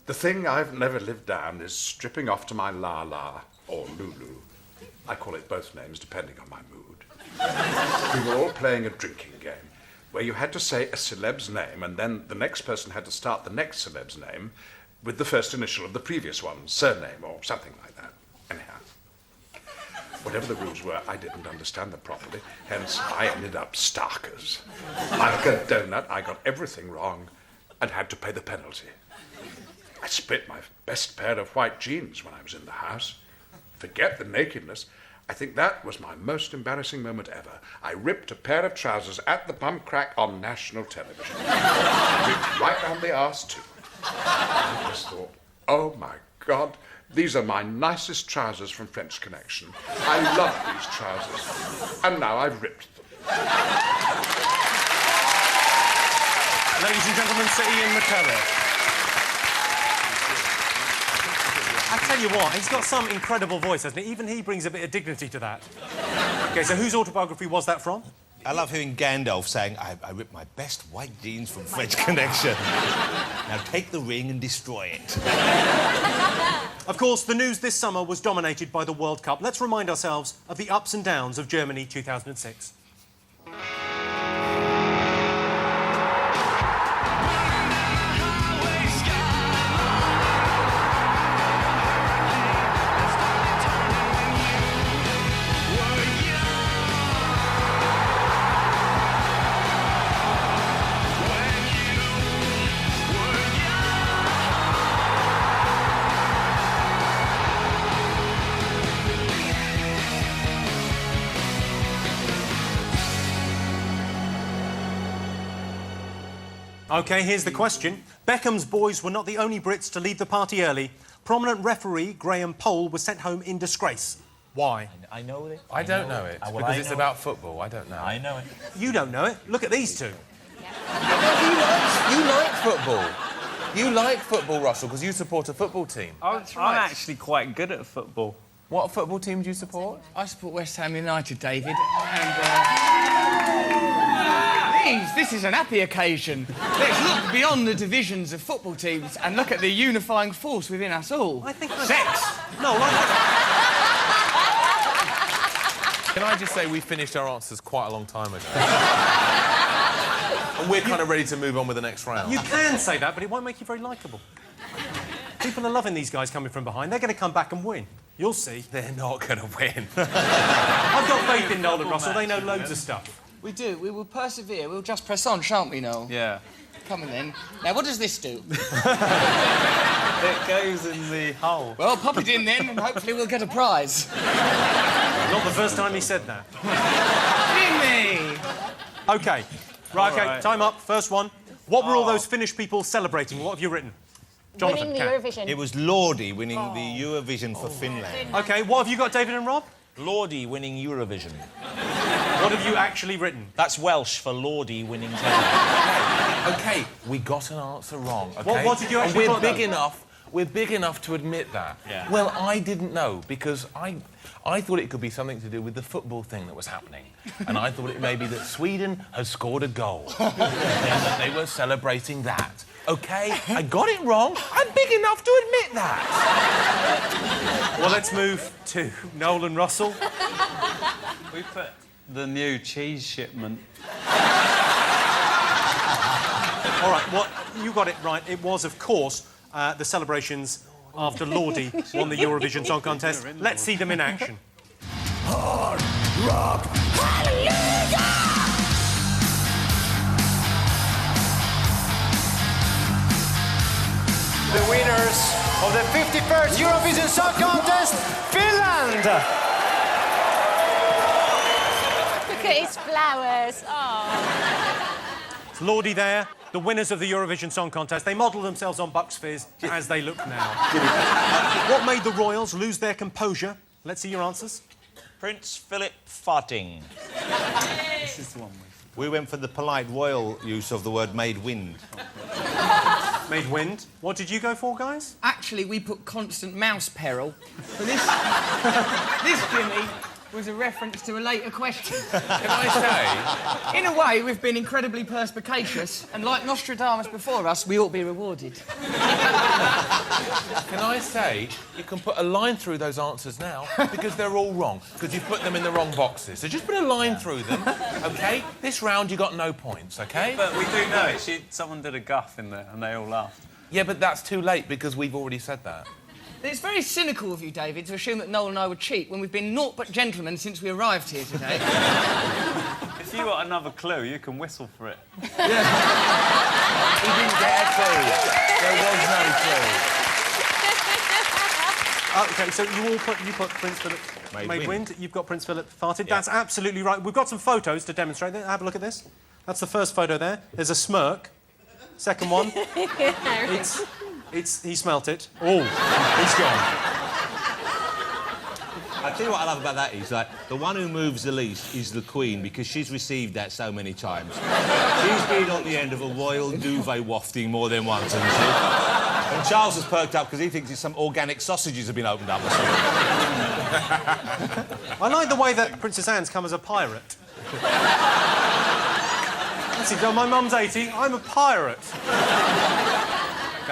The thing I've never lived down is stripping off to my la-la, or Lulu. I call it both names, depending on my mood. We were all playing a drinking game, where you had to say a celeb's name, and then the next person had to start the next celeb's name with the first initial of the previous one, surname, or something like that. Anyhow. Whatever the rules were, I didn't understand them properly, hence I ended up starkers. Like a donut, I got everything wrong and had to pay the penalty. I split my best pair of white jeans when I was in the house. Forget the nakedness. I think that was my most embarrassing moment ever. I ripped a pair of trousers at the bum crack on national television. I ripped right round the arse, too. I just thought, oh, my God, these are my nicest trousers from French Connection. I love these trousers. And now I've ripped them. Ladies and gentlemen, Sir Ian McKellar. I tell you what, he's got some incredible voice, hasn't he? Even he brings a bit of dignity to that. OK, so whose autobiography was that from? I love hearing Gandalf saying, I ripped my best white jeans from French Connection. Now take the ring and destroy it. Of course, the news this summer was dominated by the World Cup. Let's remind ourselves of the ups and downs of Germany 2006. OK, here's the question. Beckham's boys were not the only Brits to leave the party early. Prominent referee Graham Pole was sent home in disgrace. Why? I know it. I don't know it, because it's about football. I don't know. I know it. You don't know it. Look at these two. You like football. You like football, Russell, because you support a football team. I'm actually quite good at football. What football team do you support? I support West Ham United, David, and... Please, this is an happy occasion. Let's look beyond the divisions of football teams and look at the unifying force within us all. I think sex. No, Can I just say we finished our answers quite a long time ago? And we're kind of ready to move on with the next round. You can say that, but it won't make you very likeable. People are loving these guys coming from behind. They're going to come back and win. You'll see. They're not going to win. I've got faith in Noel and Russell. They know loads of stuff. We do. We will persevere. We'll just press on, shan't we, Noel? Yeah. Come on, then. Now, what does this do? It goes in the hole. Well, pop it in, then, and hopefully we'll get a prize. Not the first time he said that. Jimmy! OK. Right, OK, right. time up. First one. What were all those Finnish people celebrating? What have you written? Jonathan, Winning the Eurovision. It was Lordi winning the Eurovision for Finland. OK, what have you got, David and Rob? Lordi winning Eurovision. What have you actually written? That's Welsh for Lordi winning television. OK, we got an answer wrong, OK? What did you actually And put, we're big enough to admit that. Yeah. Well, I didn't know, because I thought it could be something to do with the football thing that was happening. And I thought it may be that Sweden had scored a goal. And that they were celebrating that. OK, I got it wrong. I'm big enough to admit that. Well, let's move to Noel and Russell. We put the new cheese shipment. All right, well, you got it right. It was, of course, the celebrations after Lordi won the Eurovision Song Contest. Let's see them in action. Hard rock, hallelujah! The winners of the 51st Eurovision Song Contest, Finland! Look at his flowers. Oh. It's Lordi there, the winners of the Eurovision Song Contest. They modelled themselves on Bucks Fizz as they look now. What made the Royals lose their composure? Let's see your answers. Prince Philip farting. This is the one We went for the polite royal use of the word made wind. Made wind. What did you go for, guys? Actually, we put constant mouse peril. But this Jimmy, was a reference to a later question. Can I say? In a way, we've been incredibly perspicacious, and like Nostradamus before us, we ought to be rewarded. Can I say, you can put a line through those answers now, because they're all wrong, because you've put them in the wrong boxes. So just put a line through them, OK? This round, you got no points, OK? But we do know it. Someone did a guff in there, and they all laughed. Yeah, but that's too late, because we've already said that. It's very cynical of you, David, to assume that Noel and I would cheat when we've been naught but gentlemen since we arrived here today. If you got another clue, you can whistle for it. He didn't get a clue. There was no clue. OK, so you put Prince Philip made wind. You've got Prince Philip farted. Yeah. That's absolutely right. We've got some photos to demonstrate that. Have a look at this. That's the first photo there. There's a smirk. Second one. He smelt it. Oh, he's gone. I tell you what I love about that is, like, the one who moves the least is the Queen, because she's received that so many times. She's been on the end of a royal duvet wafting more than once, hasn't she? And Charles has perked up because he thinks it's some organic sausages have been opened up or something. I like the way that Princess Anne's come as a pirate. That's it. My mum's 80, I'm a pirate.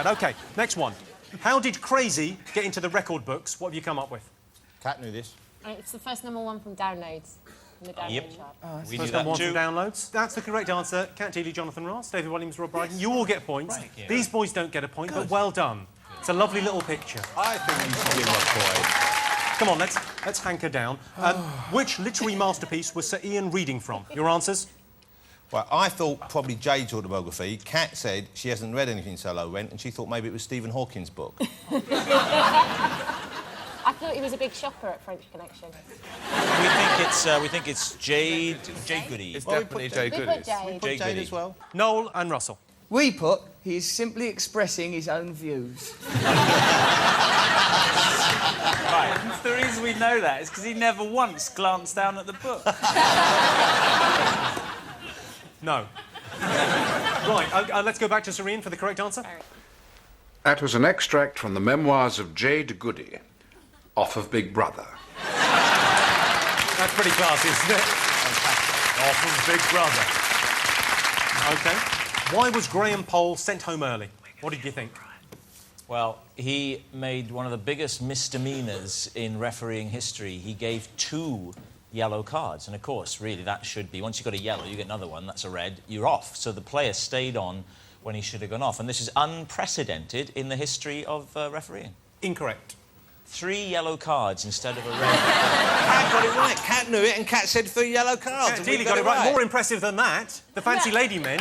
OK, next one. How did Crazy get into the record books? What have you come up with? Kat knew this. It's the first #1 from downloads. In the download chart. We knew that too. Downloads. That's the correct answer. Kat Deeley, Jonathan Ross, David Walliams, Rob Brydon. You all get points. Right, yeah. These boys don't get a point, but well done. It's a lovely little picture. I think you should give them a point. Come on, let's hanker down. Which literary masterpiece was Sir Ian reading from? Your answers? Well, I thought probably Jade's autobiography. Kat said she hasn't read anything so low rent, and she thought maybe it was Stephen Hawking's book. I thought he was a big shopper at French Connection. We think it's Jade Goody. It's definitely Jade Goody. We put Jade as well. Noel and Russell. We put, he's simply expressing his own views. Right, the reason we know that is because he never once glanced down at the book. No. Right, let's go back to Serene for the correct answer. That was an extract from the memoirs of Jade Goody, off of Big Brother. That's pretty classy, isn't it? Off of Big Brother. OK. Why was Graham Poll sent home early? What did you think? Well, he made one of the biggest misdemeanours in refereeing history. He gave 2 yellow cards. And, of course, really, that should be... Once you've got a yellow, you get another one, that's a red, you're off. So the player stayed on when he should have gone off. And this is unprecedented in the history of refereeing. Incorrect. 3 yellow cards instead of a red. Kat got it right. Kat knew it, and Kat said 3 yellow cards. Deeley got it right. More impressive than that. The fancy lady men.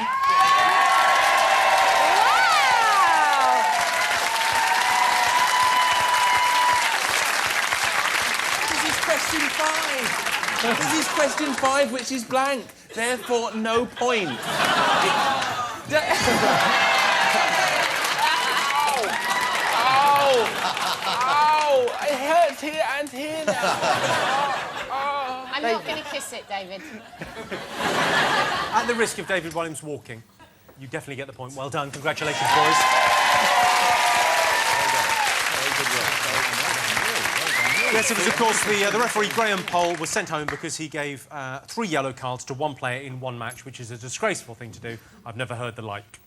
This is question 5. This is question 5, which is blank. Therefore, no point. It hurts here and here now. I'm not going to kiss it, David. At the risk of David Walliams walking, you definitely get the point. Well done. Congratulations, boys. Yes, it was, of course, the referee, Graham Poll, was sent home because he gave 3 yellow cards to 1 player in 1 match, which is a disgraceful thing to do. I've never heard the like.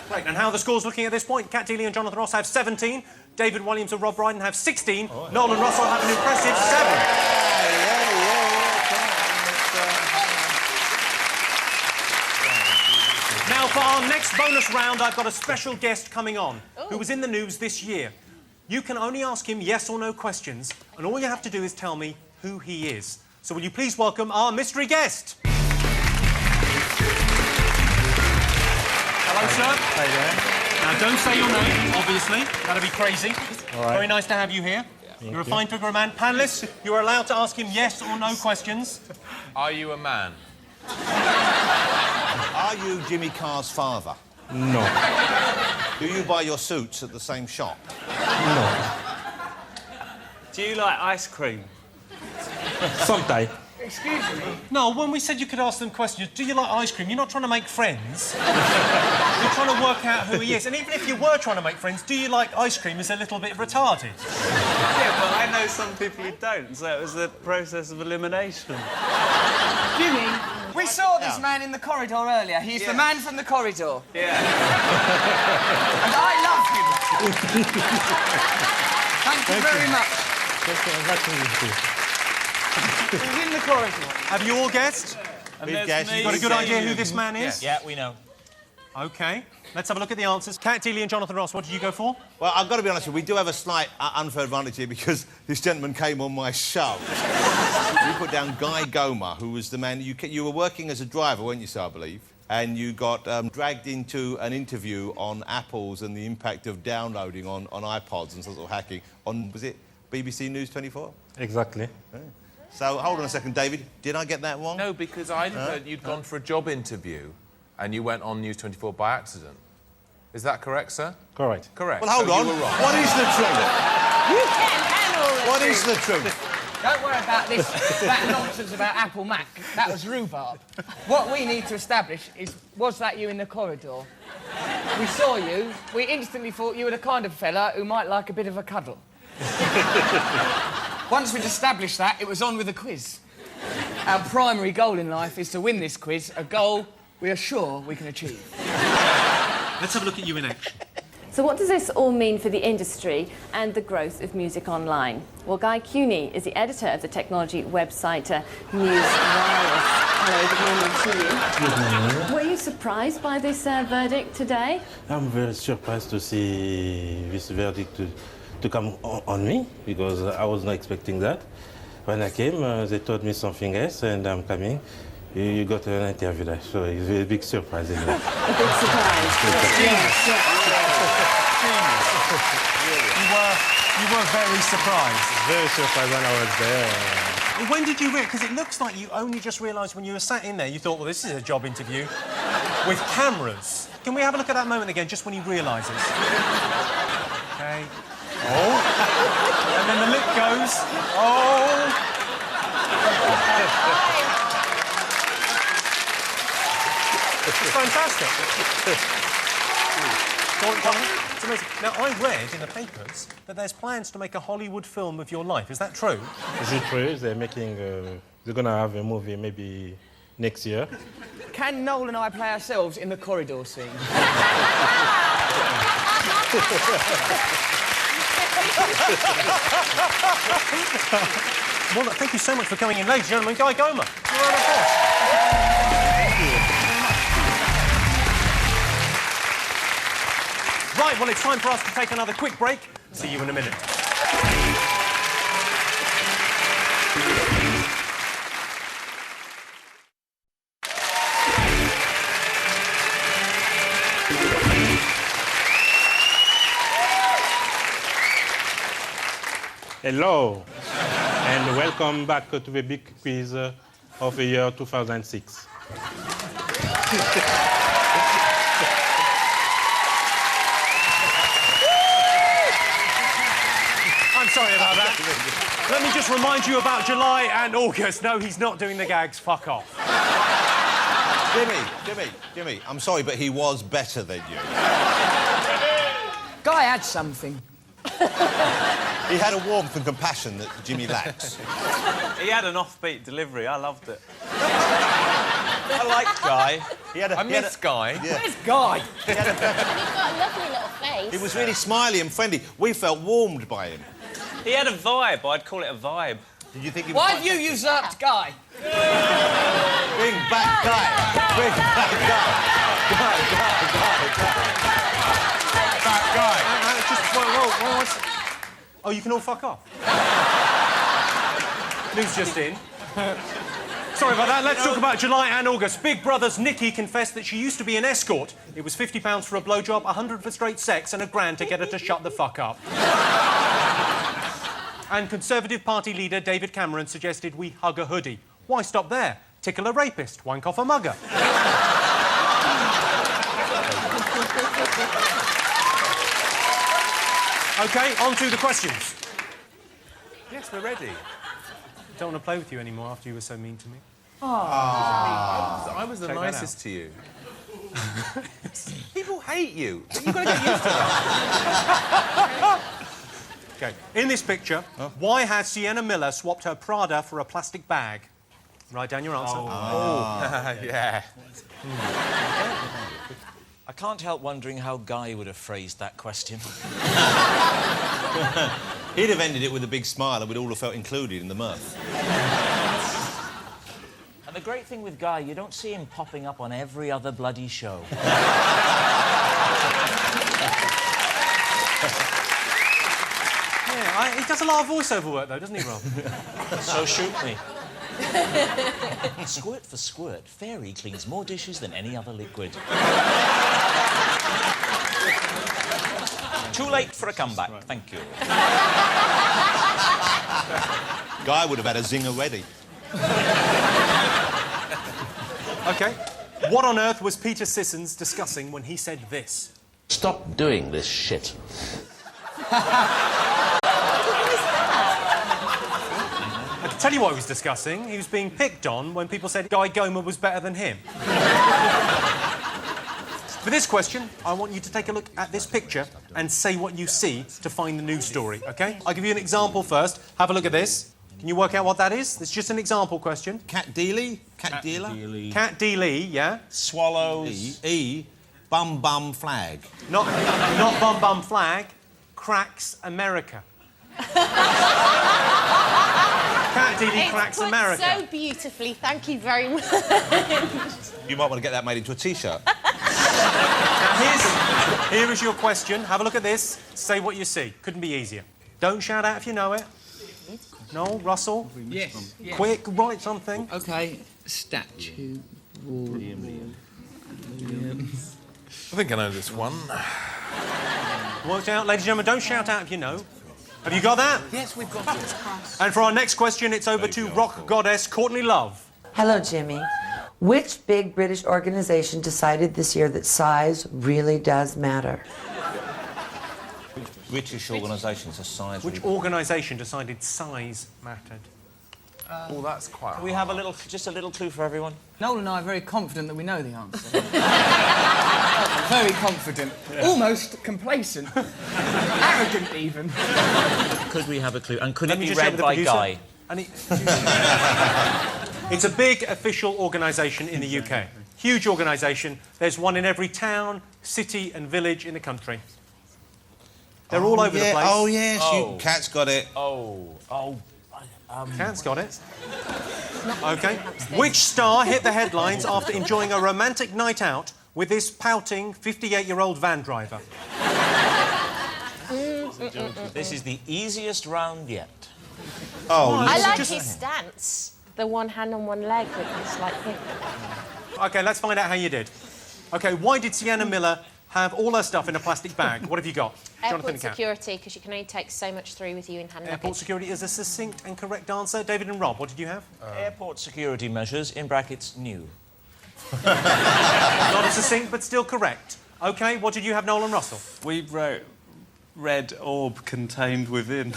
Right, and how are the scores looking at this point? Kat Deeley and Jonathan Ross have 17. David Walliams and Rob Brydon have 16. Oh, Noel and Russell have an impressive 7. Now, for our next bonus round, I've got a special guest coming on who was in the news this year. You can only ask him yes or no questions, and all you have to do is tell me who he is. So will you please welcome our mystery guest? Hello, sir. How you doing? Now, don't say your name, obviously. That'd be crazy. All right. Very nice to have you here. You're a fine figure of man. Panellists, you're allowed to ask him yes or no questions. Are you a man? Are you Jimmy Carr's father? No. Do you buy your suits at the same shop? No. Do you like ice cream? Someday. Excuse me? No, when we said you could ask them questions, do you like ice cream? You're not trying to make friends. You're trying to work out who he is. And even if you were trying to make friends, do you like ice cream is a little bit retarded. Yeah, but I know some people who don't, so it was the process of elimination. Jimmy, we saw this man in the corridor earlier. He's the man from the corridor. Yeah. And I love him. Thank you very much. He's in the corridor. Have you all guessed? We've guessed. You've got a good idea who this man is? Yeah, we know. OK. Let's have a look at the answers. Kat, Deeley and Jonathan Ross, what did you go for? Well, I've got to be honest with you, we do have a slight unfair advantage here because this gentleman came on my show. You put down Guy Gomer, who was the man... You were working as a driver, weren't you, sir, I believe? And you got dragged into an interview on Apples and the impact of downloading on iPods and sort of hacking on, was it BBC News 24? Exactly. Yeah. So, hold on a second, David. Did I get that wrong? No, because I heard you'd gone for a job interview and you went on News 24 by accident. Is that correct, sir? Correct. Correct. Well, hold So on. you were wrong. What is the truth? You can handle the What truth. is the truth? Don't worry about this, that nonsense about Apple Mac. That was rhubarb. What we need to establish is, was that you in the corridor? We saw you. We instantly thought you were the kind of fella who might like a bit of a cuddle. Once we'd established that, it was on with the quiz. Our primary goal in life is to win this quiz, a goal we are sure we can achieve. Let's have a look at you in action. So what does this all mean for the industry and the growth of music online? Well, Guy Cuny is the editor of the technology website News Wireless. Hello, good morning to you. Good morning. Were you surprised by this verdict today? I'm very surprised to see this verdict to come on me, because I was not expecting that. When I came, they told me something else, and I'm coming. You got an interview there, so it's a big surprise. Isn't it? A big surprise. Yes. You were very surprised. Very surprised when I was there. When did you realise? Because it looks like you only just realised when you were sat in there, you thought, well, this is a job interview with cameras. Can we have a look at that moment again, just when he realises? OK. Oh. And then the lip goes. Oh. It's fantastic. It's amazing. Now, I read in the papers that there's plans to make a Hollywood film of your life. Is that true? Is it true? They're making... they're going to have a movie maybe next year. Can Noel and I play ourselves in the corridor scene? Well, thank you so much for coming in, ladies and gentlemen. Guy Gomer. You're on a boss. Right, well, it's time for us to take another quick break. See you in a minute. Hello, and welcome back to the big quiz of the year 2006. I'm sorry about that. Let me just remind you about July and August. No, he's not doing the gags. Fuck off. Jimmy, I'm sorry, but he was better than you. Guy had something. He had a warmth and compassion that Jimmy lacks. He had an offbeat delivery. I loved it. I like Guy. I miss Guy. Yeah. Where's Guy? He's got a lovely little face. He was really smiley and friendly. We felt warmed by him. He had a vibe. I'd call it a vibe. Did you think he was... Why have you usurped Guy? Bring back Guy! Bring back Guy! Back Guy. Oh, you can all fuck off. News just in. Sorry about that. Let's talk about July and August. Big Brother's Nikki confessed that she used to be an escort. It was £50 for a blowjob, 100 for straight sex, and £1,000 to get her to shut the fuck up. And Conservative Party leader David Cameron suggested we hug a hoodie. Why stop there? Tickle a rapist, wank off a mugger. OK, on to the questions. Yes, we're ready. Don't want to play with you anymore after you were so mean to me. I was the Check that nicest to you. People hate you, but you've got to get used to that. OK, in this picture, why has Sienna Miller swapped her Prada for a plastic bag? Write down your answer. Yeah. I can't help wondering how Guy would have phrased that question. He'd have ended it with a big smile and we'd all have felt included in the mirth. And the great thing with Guy, you don't see him popping up on every other bloody show. He does a lot of voiceover work, though, doesn't he, Rob? So shoot me. Squirt for squirt, Fairy cleans more dishes than any other liquid. Too late for a comeback, thank you. Guy would have had a zinger ready. OK. What on earth was Peter Sissons discussing when he said this? Stop doing this shit. I can tell you what he was discussing. He was being picked on when people said Guy Gomer was better than him. For this question, I want you to take a look at this picture and say what you see to find the news story, OK? I'll give you an example first. Have a look at this. Can you work out what that is? It's just an example question. Cat Deeley? Cat Dealer? Cat Deeley, yeah. Swallows. Bum bum flag. Not bum bum flag. Cracks America. Cat Deeley cracks put America. so beautifully. Thank you very much. You might want to get that made into a T-shirt. Now, here is your question. Have a look at this. Say what you see. Couldn't be easier. Don't shout out if you know it. Noel, Russell? Yes. Quick, write something. OK. Statue. Walliams. I think I know this one. Worked out. Ladies and gentlemen, don't shout out if you know. Have you got that? Yes, we've got it. And for our next question, it's over to rock goddess Courtney Love. Hello, Jimmy. Which big British organisation decided this year that size really does matter? British organisations are size. Which organisation decided size mattered? Oh, that's quite Can we have just a little clue for everyone? Noel and I are very confident that we know the answer. Very confident. Almost complacent. Arrogant, even. Could we have a clue? And could Let it me be just check read with the by producer. Guy? It's a big official organisation in the UK. Huge organisation. There's one in every town, city and village in the country. They're all over the place. Oh, yes. Cat's got it. Cat's got it. OK. Which star hit the headlines after enjoying a romantic night out with this pouting 58-year-old van driver? This is the easiest round yet. I like his stance. The one hand on one leg with this, like, thing. OK, let's find out how you did. OK, why did Sienna Miller have all her stuff in a plastic bag? What have you got? Airport security, because you can only take so much through with you in hand Airport luggage. security is a succinct and correct answer. David and Rob, what did you have? Airport security measures, in brackets, new. Not as succinct, but still correct. OK, what did you have, Noel and Russell? We wrote red orb contained within.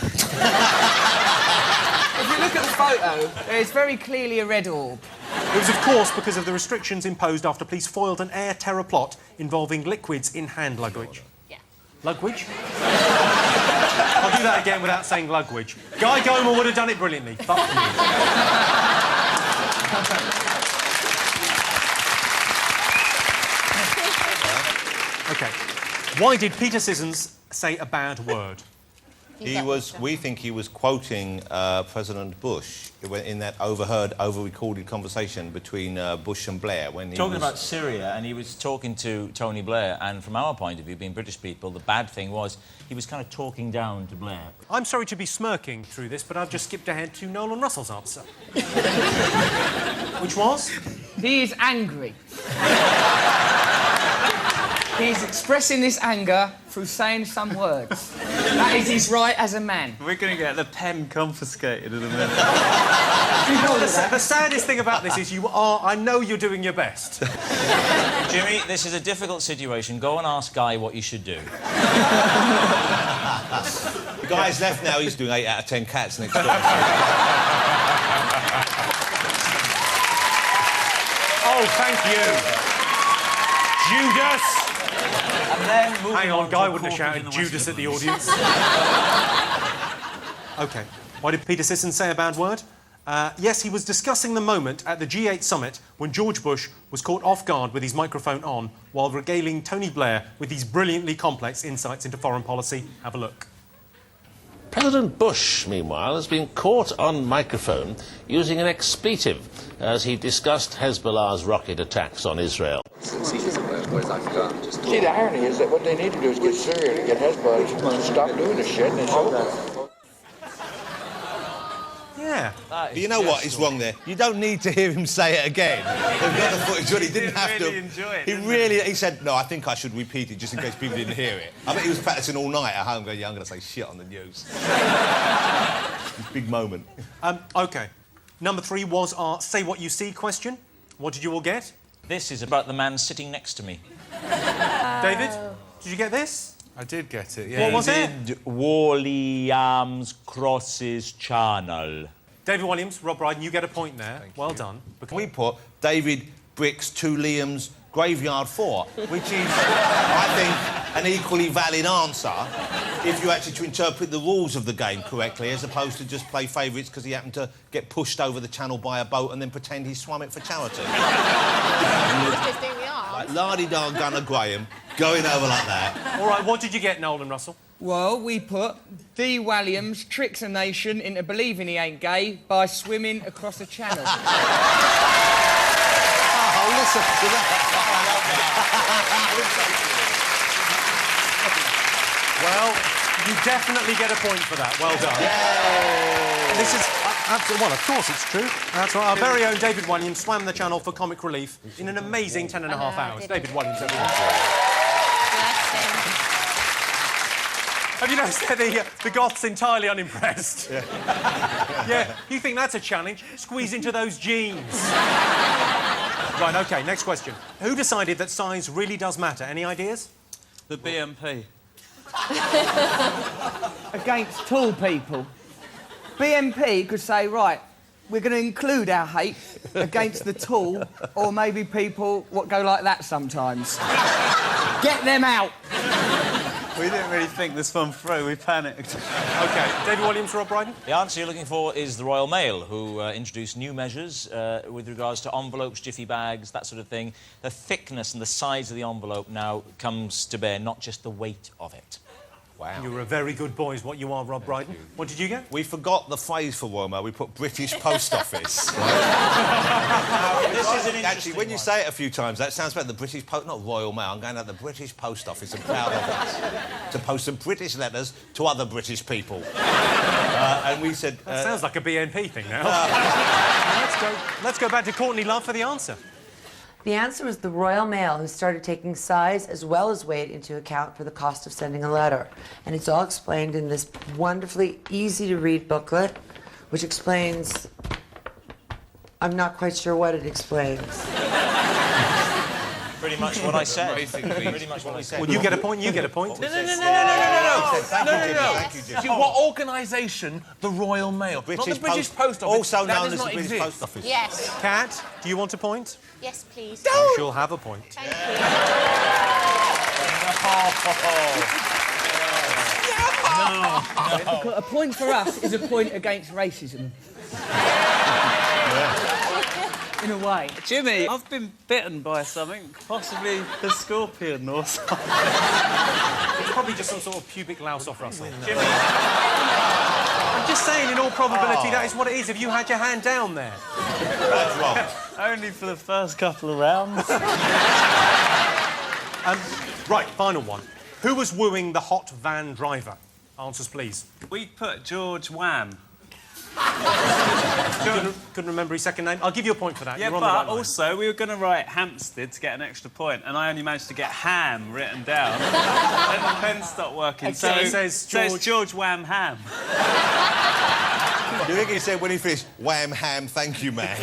If you look at the photo, it's very clearly a red orb. It was, of course, because of the restrictions imposed after police foiled an air terror plot involving liquids in hand luggage. Yeah. Luggage? I'll do that again without saying luggage. Guy Gomer would have done it brilliantly. Fuck you. OK. Why did Peter Sissons say a bad word? We think he was quoting President Bush in that over-recorded conversation between Bush and Blair when he Talking was... about Syria, and he was talking to Tony Blair, and from our point of view, being British people, the bad thing was he was kind of talking down to Blair. I'm sorry to be smirking through this, but I've just skipped ahead to Noel and Russell's answer. Which was? He is angry. He's expressing this anger through saying some words. That is his right as a man. We're going to get the pen confiscated in a minute. The saddest thing about this is I know you're doing your best. Jimmy, this is a difficult situation. Go and ask Guy what you should do. The guy's left now, he's doing 8 out of 10 cats next door. Oh, thank you. Judas! Hang on, Guy wouldn't have shouted Judas at the audience. OK. Why did Peter Sissons say a bad word? Yes, he was discussing the moment at the G8 summit when George Bush was caught off guard with his microphone on while regaling Tony Blair with these brilliantly complex insights into foreign policy. Have a look. President Bush, meanwhile, has been caught on microphone using an expletive as he discussed Hezbollah's rocket attacks on Israel. Whereas I forgot. Just See, the irony is that what they need to do is get Syria to get Hezbollah to stop doing this shit, and it's over. Yeah. But you know what is wrong there? You don't need to hear him say it again. They've got the footage, but he didn't have to. Enjoy it, He said, no, I think I should repeat it just in case people didn't hear it. I bet he was practising all night at home going, yeah, I'm going to say shit on the news. Big moment. OK. Number 3 was our Say What You See question. What did you all get? This is about the man sitting next to me. David, did you get this? I did get it, yeah. What was it? Walliams crosses channel. David Walliams, Rob Brydon, you get a point there. Well done. We put David Bricks, 2 Liams, Graveyard 4, which is, I think, an equally valid answer if you actually to interpret the rules of the game correctly, as opposed to just play favourites because he happened to get pushed over the channel by a boat and then pretend he swam it for charity. Like la-di-da Gunner Graham going over like that. All right, what did you get, Noel and Russell? Well, we put D. Walliams tricks a nation into believing he ain't gay by swimming across a channel. Oh, listen to that. Well, you definitely get a point for that. Well done. Yay. This is absolutely, well, of course it's true. That's right. Our very own David Walliams swam the channel for comic relief in an amazing 10 and a half hours. David Walliams, everyone. Have you noticed the goths entirely unimpressed? Yeah, you think that's a challenge? Squeeze into those jeans. Right, OK, next question. Who decided that size really does matter? Any ideas? The BNP. Against tall people. BNP could say, right, we're going to include our hate against the tall, or maybe people what go like that sometimes. Get them out. We didn't really think this one through. We panicked. OK, David Walliams, Rob Brydon? The answer you're looking for is the Royal Mail, who introduced new measures with regards to envelopes, jiffy bags, that sort of thing. The thickness and the size of the envelope now comes to bear, not just the weight of it. Wow. You're a very good boy, is what you are, Rob Brydon. What did you get? We forgot the phrase for Royal Mail. We put British Post Office. This is an Actually, when you say it a few times, that sounds better. The British Post, not Royal Mail. I'm going to the British Post Office and proud of us to post some British letters to other British people. And we said... That sounds like a BNP thing now. Let's go back to Courtney Love for the answer. The answer was the Royal Mail, who started taking size as well as weight into account for the cost of sending a letter. And it's all explained in this wonderfully easy-to-read booklet, which explains... I'm not quite sure what it explains. Pretty much what I said. Pretty much what I said. Well, you get a point, you get a point. No. What organisation? The Royal Mail. Not the British Post Office. Also that known does as the not British exist. Post Office. Yes. Kat, do you want a point? Yes, please. You shall have a point. Thank No. A point for us is a point against racism. In a way. Jimmy, I've been bitten by something, possibly a scorpion or something. It's probably just some sort of pubic louse off Russell. Jimmy. I'm just saying, in all probability, that is what it is if you had your hand down there. That's wrong. Only for the first couple of rounds. Right, final one. Who was wooing the hot van driver? Answers, please. We put George Wham. Couldn't remember his second name. I'll give you a point for that. Yeah, You're on but the right line. also we were going to write Hampstead to get an extra point, and I only managed to get Ham written down. Then the pen stopped working, so it says George Wham Ham. Do you think he said when he finished, wham, ham, thank you, man?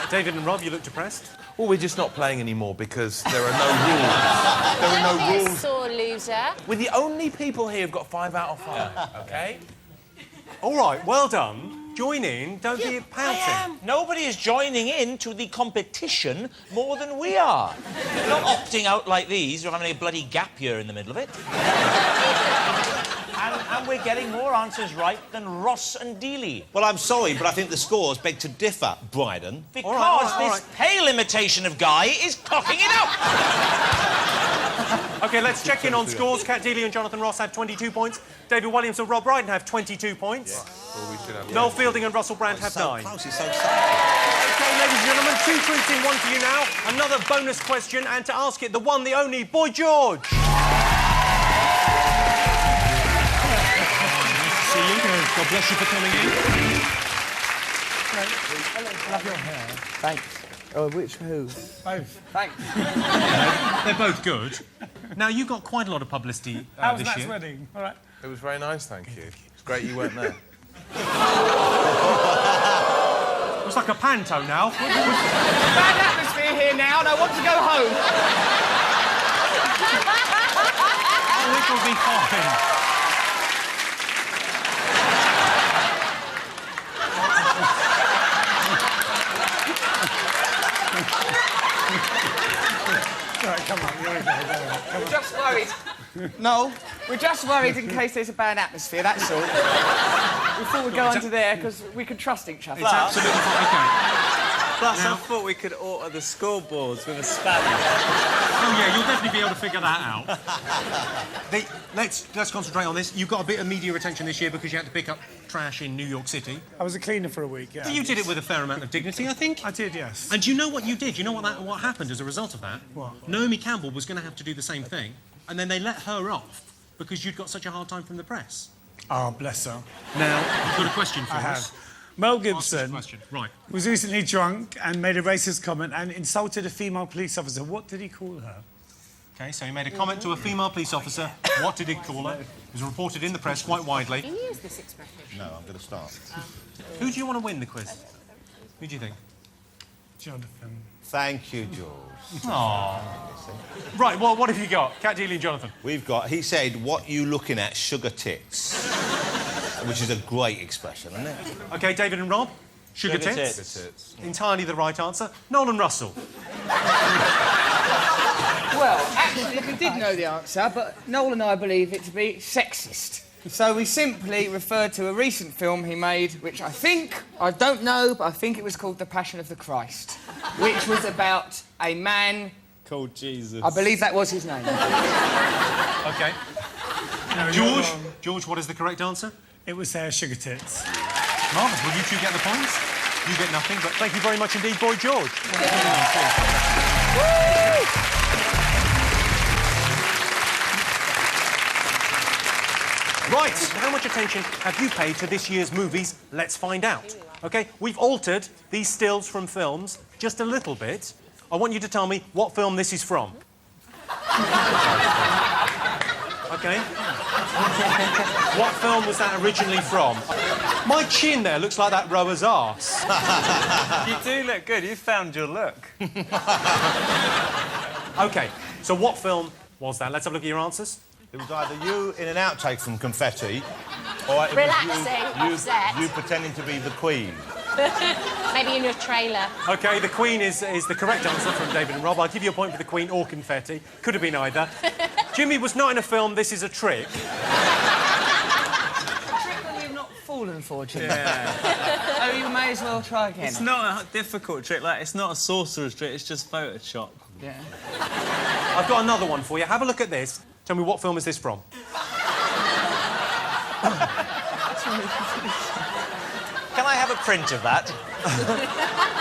David and Rob, you look depressed. Well, we're just not playing anymore because there are no rules. There are no rules. Sore loser. We're the only people here who've got 5 out of 5, OK? All right, well done. Join in, don't be pouting. Nobody is joining in to the competition more than we are. We're not opting out like these. We're having a bloody gap year in the middle of it. and we're getting more answers right than Ross and Deeley. Well, I'm sorry, but I think the scores beg to differ, Brydon. Because this pale imitation of Guy is cocking it up. OK, let's check in on scores. Cat Deeley and Jonathan Ross have 22 points. David Walliams and Rob Brydon have 22 points. Well, we should have Noel Fielding and Russell Brand have so 9. close, it's so exciting. OK, ladies and gentlemen, 2 treats in one for you now. Another bonus question, and to ask it, the one, the only, Boy George. See you. God bless you for coming in. Love your hair. Thanks. Oh, which who? Both. Thanks. They're both good. Now, you got quite a lot of publicity How was this Matt's year. wedding? All right. It was very nice, thank you. It's great you weren't there. It's like a panto now. Bad atmosphere here now, and I want to go home. Oh, it will be fine. Right, come on, you're okay. We're just worried. No, we're just worried in case there's a bad atmosphere, that's all. We thought we'd go under there because we could trust each other. It's absolutely fine. OK. Plus, Now- I thought we could alter the scoreboards with a spanner. Oh, yeah, you'll definitely be able to figure that out. Let's concentrate on this. You got a bit of media attention this year because you had to pick up trash in New York City. I was a cleaner for a week, yeah. But you did it with a fair amount of dignity, I think. I did, yes. And do you know what you did? You know what happened as a result of that? What? Naomi Campbell was going to have to do the same thing, and then they let her off because you'd got such a hard time from the press. Oh, bless her. Now, you've got a question for I us. have. Mel Ask this Gibson question. Right. was recently drunk and made a racist comment and insulted a female police officer. What did he call her? OK, so he made a comment to a female police officer. What did he call her? It was reported in the press quite widely. Can you use this expression? No, I'm going to start. Who do you want to win the quiz? Who do you think? Jonathan. Thank you, George. Aww. Right, well, what have you got? Cat Deeley and Jonathan. We've got, he said, what you looking at, sugar tits. Which is a great expression, isn't it? OK, David and Rob. Sugar tits. Sugar tits. Entirely the right answer. Noel and Russell. Well, actually, we did know the answer, but Noel and I believe it to be sexist. So we simply referred to a recent film he made, which I don't know, but I think it was called The Passion of the Christ, which was about a man... Called Jesus. I believe that was his name. OK. No, George, what is the correct answer? It was sugar tits. Marvellous. Well, you two get the points. You get nothing, but thank you very much indeed, Boy George. Right, how much attention have you paid to this year's movies? Let's find out. OK, we've altered these stills from films just a little bit. I want you to tell me what film this is from. OK? What film was that originally from? My chin there looks like that rower's arse. You do look good. You found your look. OK, so what film was that? Let's have a look at your answers. It was either you in an outtake from Confetti, or it Relaxing, was upset. you pretending to be the Queen. Maybe in your trailer. OK, the Queen is the correct answer from David and Rob. I'll give you a point for the Queen or Confetti. Could have been either. Jimmy was not in a film. This is a trick. A trick that you've not fallen for, Jim. Yeah. Oh, you may as well try again. It's not a difficult trick. Like, it's not a sorcerer's trick. It's just Photoshop. Yeah. I've got another one for you. Have a look at this. Tell me, what film is this from? Can I have a print of that?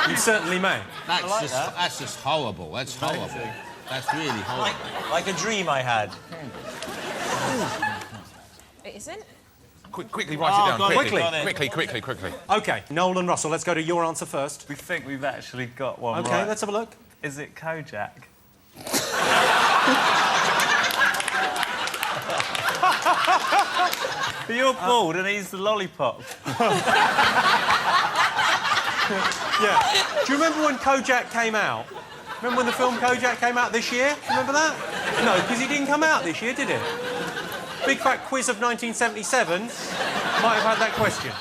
You certainly may. That's just horrible. That's horrible. That's really horrible. Like a dream I had. It isn't? Quickly write it down. Quickly. OK, Noel and Russell, let's go to your answer first. We think we've actually got one OK, right. let's have a look. Is it Kojak? But you're bald and he's the lollipop. Yeah. Do you remember when Kojak came out? Remember when the film Kojak came out this year? Do you remember that? No, because he didn't come out this year, did it? Big Fat Quiz of 1977 might have had that question.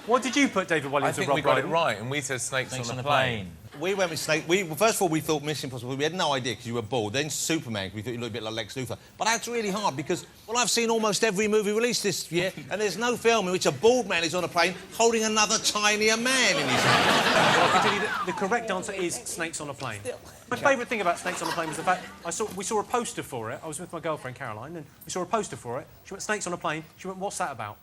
What did you put, David Walliams? I think we got it right, and we said snakes on the plane. We went with Snake. First of all, we thought Mission Impossible. We had no idea because you were bald. Then Superman, we thought you looked a bit like Lex Luthor. But that's really hard because, well, I've seen almost every movie released this year, and there's no film in which a bald man is on a plane holding another tinier man in his hand. Well, I can tell you that the correct answer is Snakes on a Plane. My favourite thing about Snakes on a Plane was the fact we saw a poster for it. I was with my girlfriend, Caroline, and we saw a poster for it. She went, Snakes on a Plane. She went, what's that about?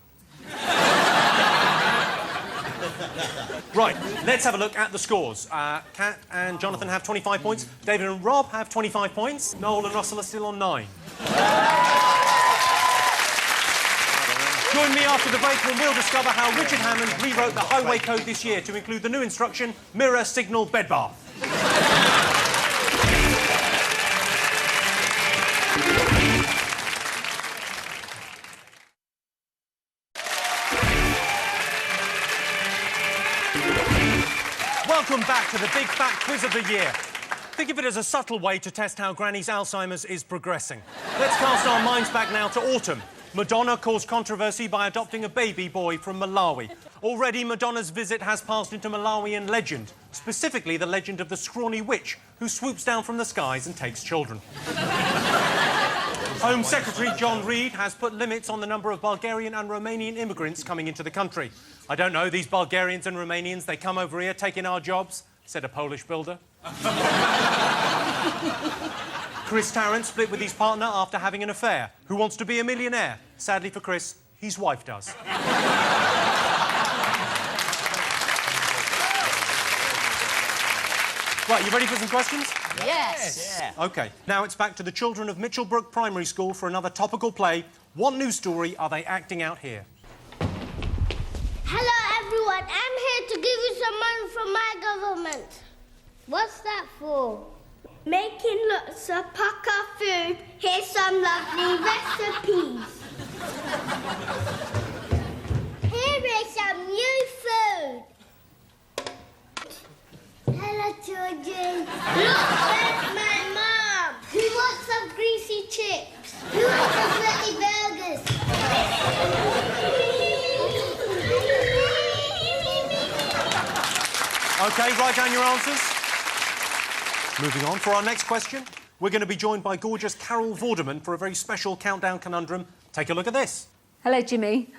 Right, let's have a look at the scores. Kat and Jonathan have 25 points. David and Rob have 25 points. Noel and Russell are still on 9. Join me after the break when we'll discover how Richard Hammond rewrote the highway code this year to include the new instruction, mirror signal bed bath. Welcome back to the big fat quiz of the year. Think of it as a subtle way to test how Granny's Alzheimer's is progressing. Let's cast our minds back now to autumn. Madonna caused controversy by adopting a baby boy from Malawi. Already, Madonna's visit has passed into Malawian legend, specifically the legend of the scrawny witch who swoops down from the skies and takes children. Home Secretary John Reid has put limits on the number of Bulgarian and Romanian immigrants coming into the country. I don't know, these Bulgarians and Romanians, they come over here taking our jobs, said a Polish builder. Chris Tarrant split with his partner after having an affair. Who wants to be a millionaire? Sadly for Chris, his wife does. Right, you ready for some questions? Yes. Yeah. OK, now it's back to the children of Mitchellbrook Primary School for another topical play. What news story are they acting out here? Hello, everyone. I'm here to give you some money from my government. What's that for? Making lots of pukka food. Here's some lovely recipes. Here is some new food. Hello, children. Look, there's my mom. Who wants some greasy chips? Who wants some sweaty burgers? OK, write down your answers. Moving on, for our next question, we're going to be joined by gorgeous Carol Vorderman for a very special countdown conundrum. Take a look at this. Hello, Jimmy.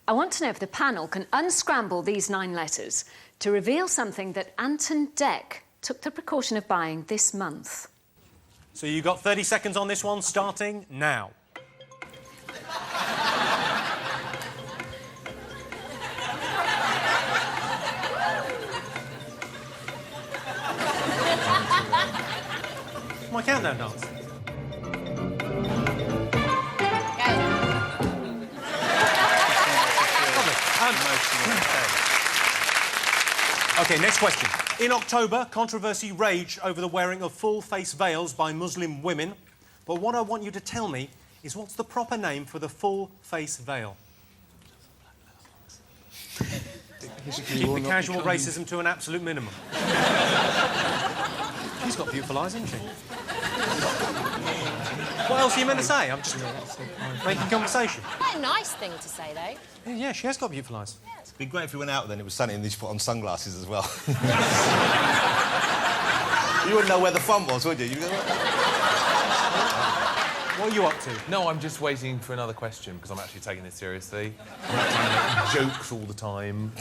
I want to know if the panel can unscramble these 9 letters to reveal something that Anton Deck took the precaution of buying this month. So you've got 30 seconds on this one, starting now. My countdown dance. OK, next question. In October, controversy raged over the wearing of full-face veils by Muslim women. But what I want you to tell me is what's the proper name for the full-face veil? Keep the casual racism to an absolute minimum. She's got beautiful eyes, hasn't she? What else are you meant to say? I'm just making conversation. Quite a nice thing to say, though. Yeah, she has got beautiful eyes. It'd be great if we went out then it was sunny and you put on sunglasses as well. You wouldn't know where the fun was, would you? What are you up to? No, I'm just waiting for another question because I'm actually taking this seriously. I'm not doing jokes all the time.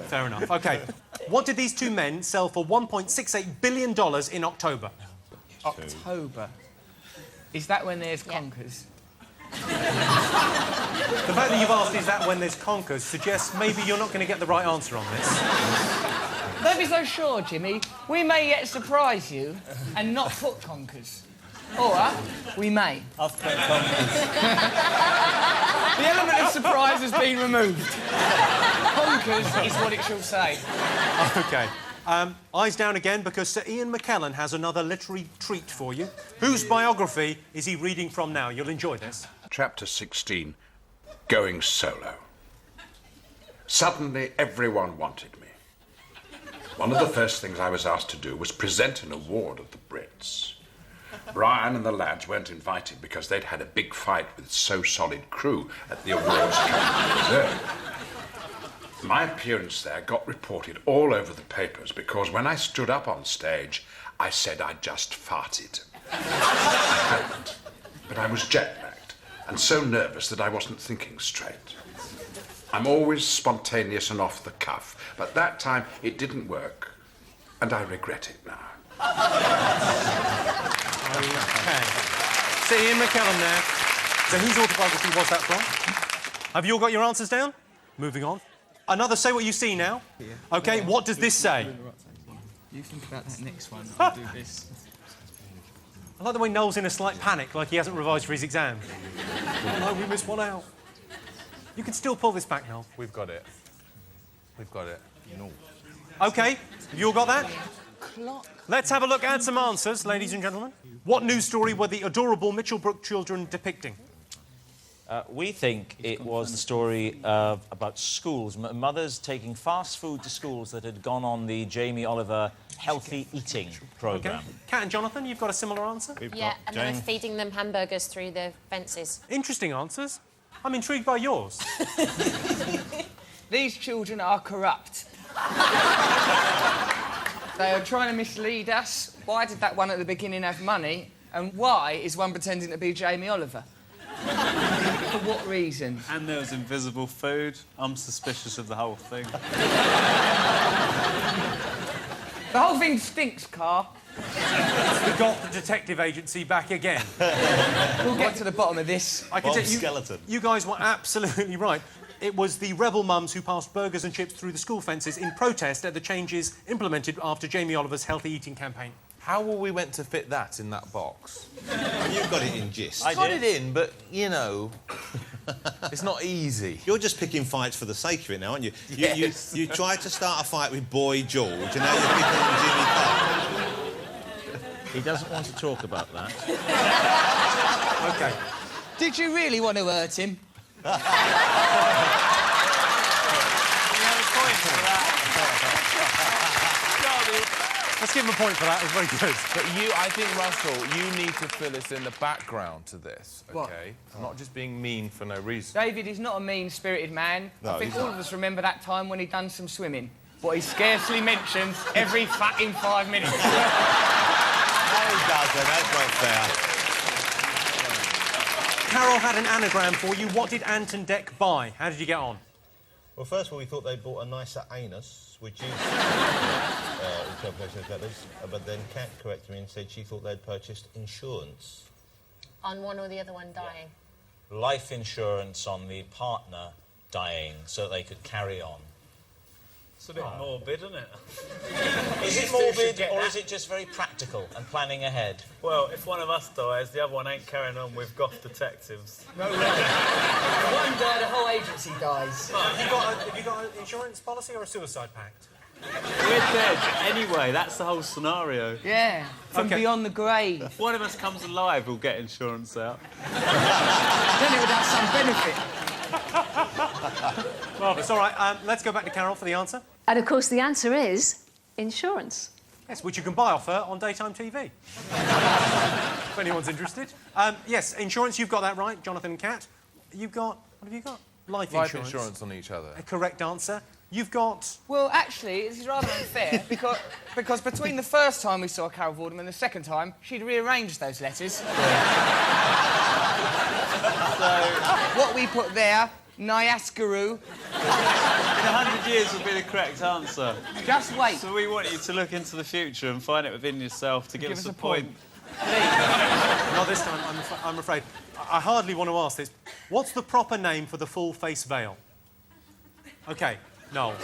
Fair enough. OK. What did these 2 men sell for $1.68 billion in October? October. Is that when there's conkers? The fact that you've asked is that when there's conkers suggests maybe you're not going to get the right answer on this. Don't be so sure, Jimmy. We may yet surprise you and not put conkers. Or we may. I've put conkers. The element of surprise has been removed. Conkers is what it shall say. OK. Eyes down again, because Sir Ian McKellen has another literary treat for you. Whose biography is he reading from now? You'll enjoy this. Chapter 16, Going Solo. Suddenly, everyone wanted me. One of the first things I was asked to do was present an award at the Brits. Brian and the lads weren't invited because they'd had a big fight with So Solid crew at the awards company reserve. My appearance there got reported all over the papers because when I stood up on stage, I said I'd just farted. I hadn't, but I was jet-lagged and so nervous that I wasn't thinking straight. I'm always spontaneous and off the cuff, but that time it didn't work, and I regret it now. Okay. So Ian McKellen there. So whose autobiography was that from? Have you all got your answers down? Moving on. Another Say What You See now. Okay, what does this say? You think about that next one. I'll do this. I like the way Noel's in a slight panic, like he hasn't revised for his exam. No, we missed one out. You can still pull this back, Noel. We've got it. We've got it. No. OK, have you all got that? Let's have a look at some answers, ladies and gentlemen. What news story were the adorable Mitchellbrook children depicting? We think it was the story about schools, mothers taking fast food to schools that had gone on the Jamie Oliver healthy eating programme. Okay. Kat and Jonathan, you've got a similar answer? Yeah, and they were feeding them hamburgers through the fences. Interesting answers. I'm intrigued by yours. These children are corrupt. They are trying to mislead us. Why did that one at the beginning have money? And why is one pretending to be Jamie Oliver? For what reason? And there was invisible food. I'm suspicious of the whole thing. The whole thing stinks, Carl. We got the detective agency back again. We'll get to the bottom of this. I can tell you, you guys were absolutely right. It was the rebel mums who passed burgers and chips through the school fences in protest at the changes implemented after Jamie Oliver's healthy eating campaign. How were we meant to fit that in that box? You've got it in gist. I got it in, but, you know, it's not easy. You're just picking fights for the sake of it now, aren't you? Yes. You tried to start a fight with Boy George, and now you're picking on Jimmy Carr. He doesn't want to talk about that. OK. Did you really want to hurt him? Let's give him a point for that. It was very good. But I think, Russell, you need to fill us in the background to this, OK? What? I'm not just being mean for no reason. David is not a mean-spirited man. No, I think he's all not. of us remember that time when he'd done some swimming. But he scarcely mentions every fucking 5 minutes. No, he doesn't. That's not fair. Carol had an anagram for you. What did Ant and Dec buy? How did you get on? Well, first of all, we thought they bought a nicer anus, which is interpretation of letters. But then Kat corrected me and said she thought they'd purchased insurance. On one or the other one dying. Life insurance on the partner dying so they could carry on. It's a bit morbid, isn't it? Is it morbid or is it just very practical and planning ahead? Well, if one of us dies, the other one ain't carrying on with goth detectives. No way. One die, the whole agency dies. Have you got an insurance policy or a suicide pact? We're dead. Anyway, that's the whole scenario. Yeah, from beyond the grave. If one of us comes alive, we'll get insurance out. Then it would have some benefit. Marvellous. All right, let's go back to Carol for the answer. And, of course, the answer is insurance. Yes, which you can buy off her on daytime TV. If anyone's interested. Yes, insurance, you've got that right, Jonathan and Kat. You've got... What have you got? Life insurance on each other. A correct answer. You've got... Well, actually, this is rather unfair because between the first time we saw Carol Vorderman and the second time, she'd rearranged those letters. So, what we put there, Nyaskaru. In 100 years will be the correct answer. Just wait. So we want you to look into the future and find it within yourself to give us a point. Not this time, I'm afraid. I hardly want to ask this. What's the proper name for the full face veil? OK, Noel.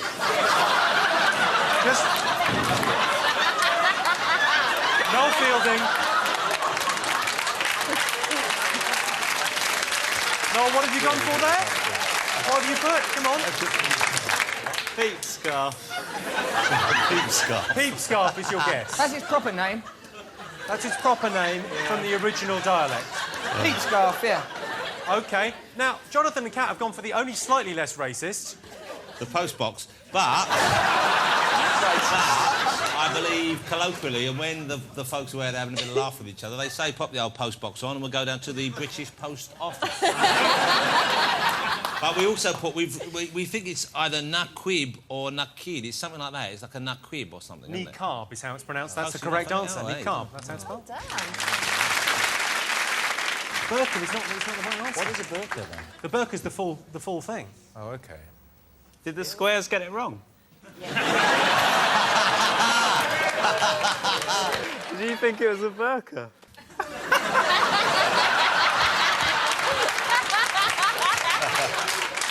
Just... Noel Fielding. Noel, what have you gone for there? What have you put? Come on. Peep scarf. Peep scarf. Peep scarf is your guess. That's its proper name. That's its proper name from the original dialect. Peep scarf, yeah. OK. Now, Jonathan and Kat have gone for the only slightly less racist. The postbox. But I I believe, colloquially, and when the folks who are having a bit of laugh with each other, they say pop the old post box on and we'll go down to the British Post Office. But we also put, we think it's either naquib or nakid. It's something like that. It's like a naquib or something, isn't it? Niqab is how it's pronounced. That's the correct answer. Niqab. That's how it's spelled. Burqa is not the right answer. What is a burqa, then? The burqa is the full thing. Oh, OK. Did the squares get it wrong? Did you think it was a burqa?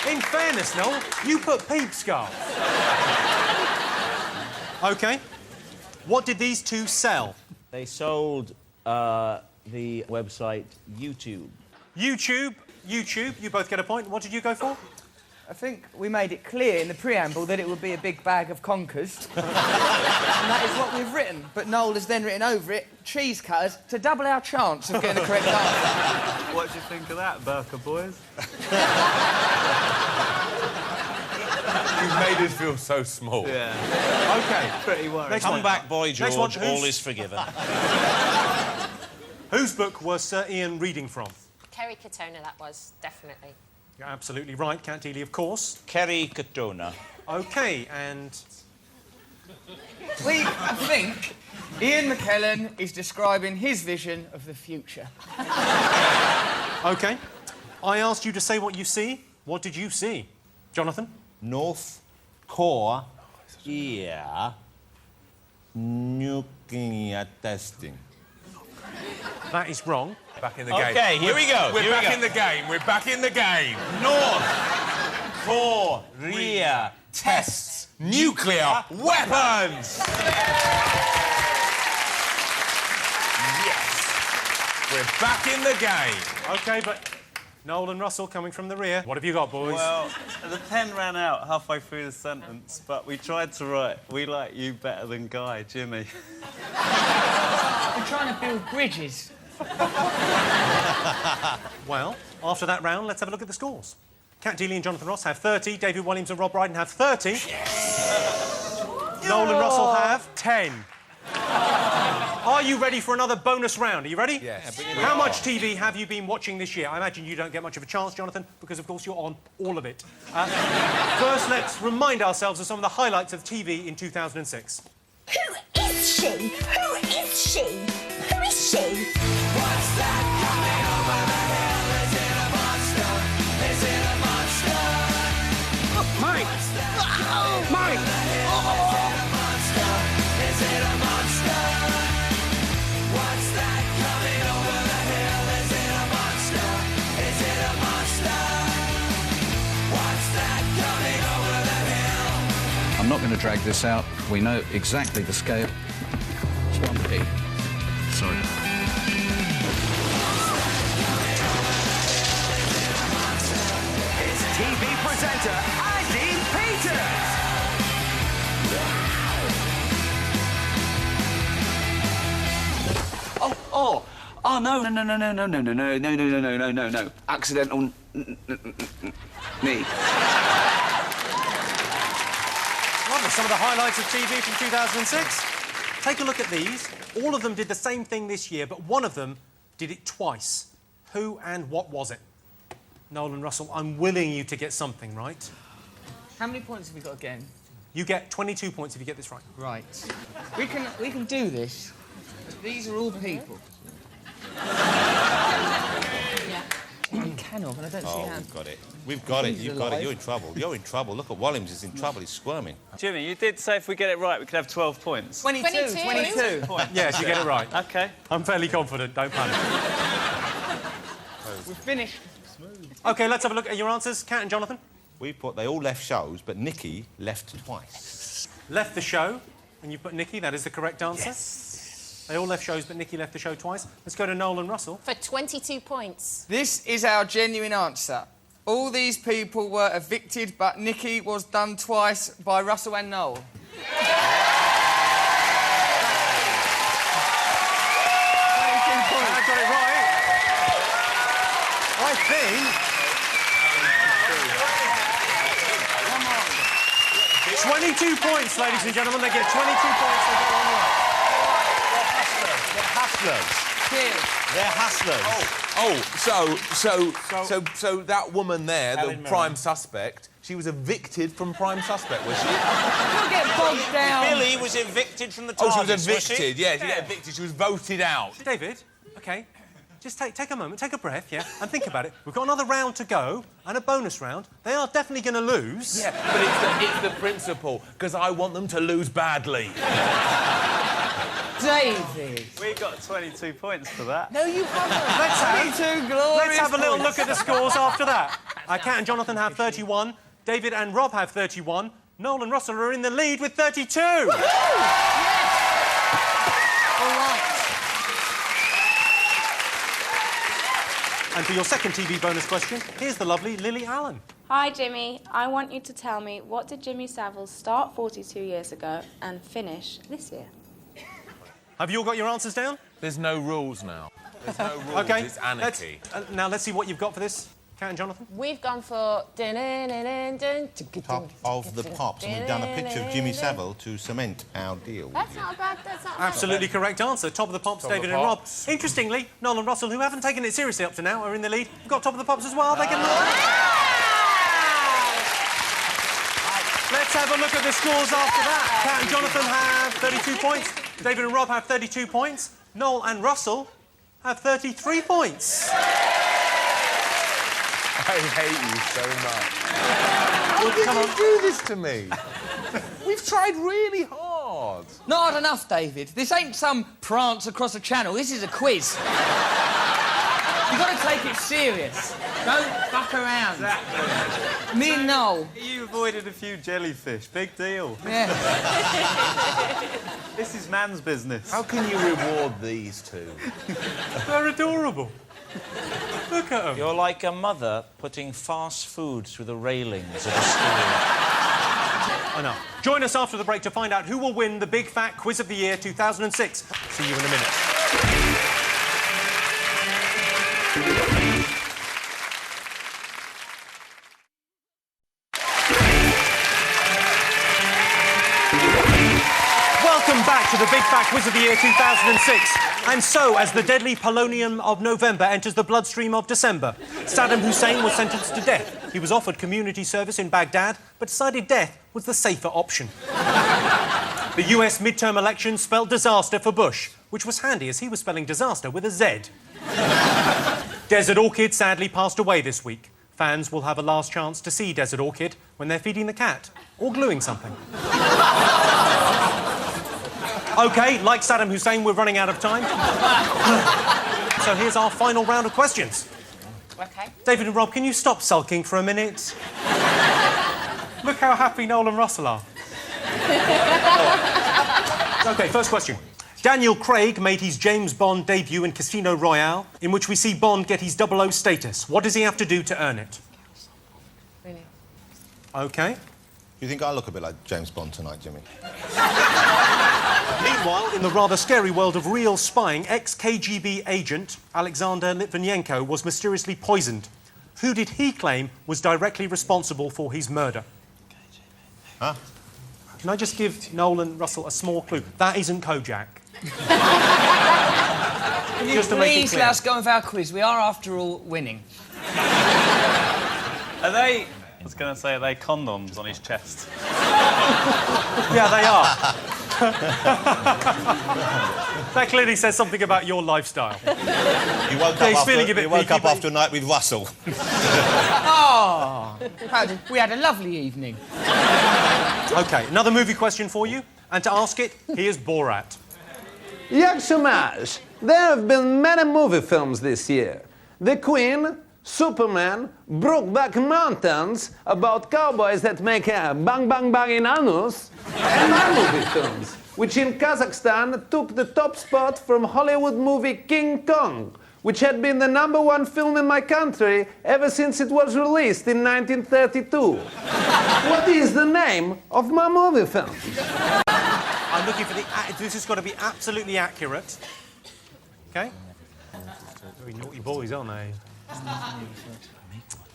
In fairness, Noel, you put peep scarf. OK. What did these two sell? They sold the website YouTube. YouTube. You both get a point. What did you go for? I think we made it clear in the preamble that it would be a big bag of conkers. And that is what we've written. But Noel has then written over it, cheese cutters, to double our chance of getting the correct answer. What do you think of that, burqa boys? You've made us feel so small. Yeah. OK. Pretty worried. Come back, boy George, all is forgiven. Whose book was Sir Ian reading from? Kerry Katona, that was, definitely. You're absolutely right, Count Deeley, of course. Kerry Katona. OK, and... I think Ian McKellen is describing his vision of the future. OK. I asked you to say what you see. What did you see? Jonathan? North Korea nuclear testing. That is wrong. Back in the game. OK, here we go. We're back in the game. We're back in the game. North Korea tests nuclear weapons. Yes. We're back in the game. OK, but Noel and Russell coming from the rear. What have you got, boys? Well, the pen ran out halfway through the sentence, but we tried to write, we like you better than Guy, Jimmy. We're trying to build bridges. Well, after that round, let's have a look at the scores. Cat Deeley and Jonathan Ross have 30. David Walliams and Rob Brydon have 30. Yes. Noel and Russell have 10. Are you ready for another bonus round? Are you ready? Yes. How much TV have you been watching this year? I imagine you don't get much of a chance, Jonathan, because, of course, you're on all of it. First, let's remind ourselves of some of the highlights of TV in 2006. Who is she? Who is she? Who is she? What's that coming over the hill? Is it a monster? Is it a monster? Mike! Mike! Is it a monster? Is it a monster? What's that coming over the hill? Is it a monster? Is it a monster? What's that coming over the hill? I'm not going to drag this out. We know exactly the scale. It's 1p. Sorry. It's TV presenter Andy Peters. Oh, no. Accidental knee. Lovely. Some of the highlights of TV from 2006. Take a look at these. All of them did the same thing this year, but one of them did it twice. Who and what was it? Noel and Russell, I'm willing you to get something right. How many points have we got again? You get 22 points if you get this right. Right. We can do this. These are all people. We cannot, and I don't see how. We've got it. We've got it. You've got it. You're in trouble. You're in trouble. Look at Walliams is in trouble. He's squirming. Jimmy, you did say if we get it right, we could have 12 points. 22. Yes, you get it right. OK. I'm fairly confident. Don't panic. We've finished. OK, let's have a look at your answers. Kat and Jonathan? We put they all left shows, but Nikki left twice. Left the show, and you put Nikki. That is the correct answer. Yes. They all left shows, but Nikki left the show twice. Let's go to Noel and Russell. For 22 points. This is our genuine answer. All these people were evicted, but Nikki was done twice by Russell and Noel. I got it right. I think... 22 points, ladies and gentlemen. They get 22 points. They get one right. They're hustlers. They're hustlers. So that woman there, Helen the Mirren. prime suspect, she was evicted from prime suspect, was she? Don't get bogged down. Billy was evicted from the Oh, TARDIS, she was was evicted, she? yeah, she got evicted. She was voted out. David, OK, just take a moment, take a breath, yeah, and think about it. We've got another round to go and a bonus round. They are definitely going to lose. Yeah, but it's the principle, because I want them to lose badly. David. We got 22 points for that. No, you haven't. 22 glorious Let's have a little points. look at the scores after that. Kat and Jonathan have 31. David and Rob have 31. Noel and Russell are in the lead with 32. Yes. All right. And for your second TV bonus question, here's the lovely Lily Allen. Hi, Jimmy. I want you to tell me, what did Jimmy Savile start 42 years ago and finish this year? Have you all got your answers down? There's no rules now. There's no rules, OK. it's anarchy. Now, let's see what you've got for this, Kat and Jonathan. We've gone for... Top of the Pops, and we've done a picture of Jimmy Savile to cement our deal. That's not bad, that's not Absolutely correct answer. Top of the Pops, Top of David the and Rob. Pops. Interestingly, Noel and Russell, who haven't taken it seriously up to now, are in the lead. We've got Top of the Pops as well. They can... Let's have a look at the scores after that. Kat and Jonathan have 32 points. David and Rob have 32 points. Noel and Russell have 33 points. I hate you so much. Why did you do this to me? We've tried really hard. Not hard enough, David. This ain't some prance across a channel. This is a quiz. You've got to take it serious. Don't fuck around. Exactly. Me and Noel. You avoided a few jellyfish. Big deal. Yeah. This is man's business. How can you reward these two? They're adorable. Look at them. You're like a mother putting fast food through the railings of a school. I know. Join us after the break to find out who will win the Big Fat Quiz of the Year 2006. See you in a minute. Welcome back to the Big Fat Quiz of the Year 2006. And so, as the deadly polonium of November enters the bloodstream of December, Saddam Hussein was sentenced to death. He was offered community service in Baghdad, but decided death was the safer option. The US midterm elections spelled disaster for Bush, which was handy as he was spelling disaster with a Z. Desert Orchid sadly passed away this week. Fans will have a last chance to see Desert Orchid when they're feeding the cat or gluing something. OK, like Saddam Hussein, we're running out of time. So here's our final round of questions. OK. David and Rob, can you stop sulking for a minute? Look how happy Noel and Russell are. OK, first question. Daniel Craig made his James Bond debut in Casino Royale, in which we see Bond get his 00 status. What does he have to do to earn it? Really? OK. Do you think I look a bit like James Bond tonight, Jimmy? Meanwhile, in the rather scary world of real spying, ex-KGB agent Alexander Litvinenko was mysteriously poisoned. Who did he claim was directly responsible for his murder? Huh? Can I just give Noel and Russell a small clue? That isn't Kojak. Can you Just to make it please clear. let us go on with our quiz? We are, after all, winning. Are they... I was going to say, are they condoms on his chest? Yeah, they are. That clearly says something about your lifestyle. You woke Yeah, he's up, feeling after, a bit you woke peaky, up but- after a night with Russell. Oh, we had a lovely evening. OK, another movie question for you. And to ask it, here's Borat. Yak Shamash, there have been many movie films this year. The Queen, Superman, Brokeback Mountains, about cowboys that make a bang bang bang in anus, and my movie films, which in Kazakhstan took the top spot from Hollywood movie King Kong, which had been the #1 film in my country ever since it was released in 1932. What is the name of my movie film? I'm looking for the... This has got to be absolutely accurate. OK? Very naughty boys, aren't they?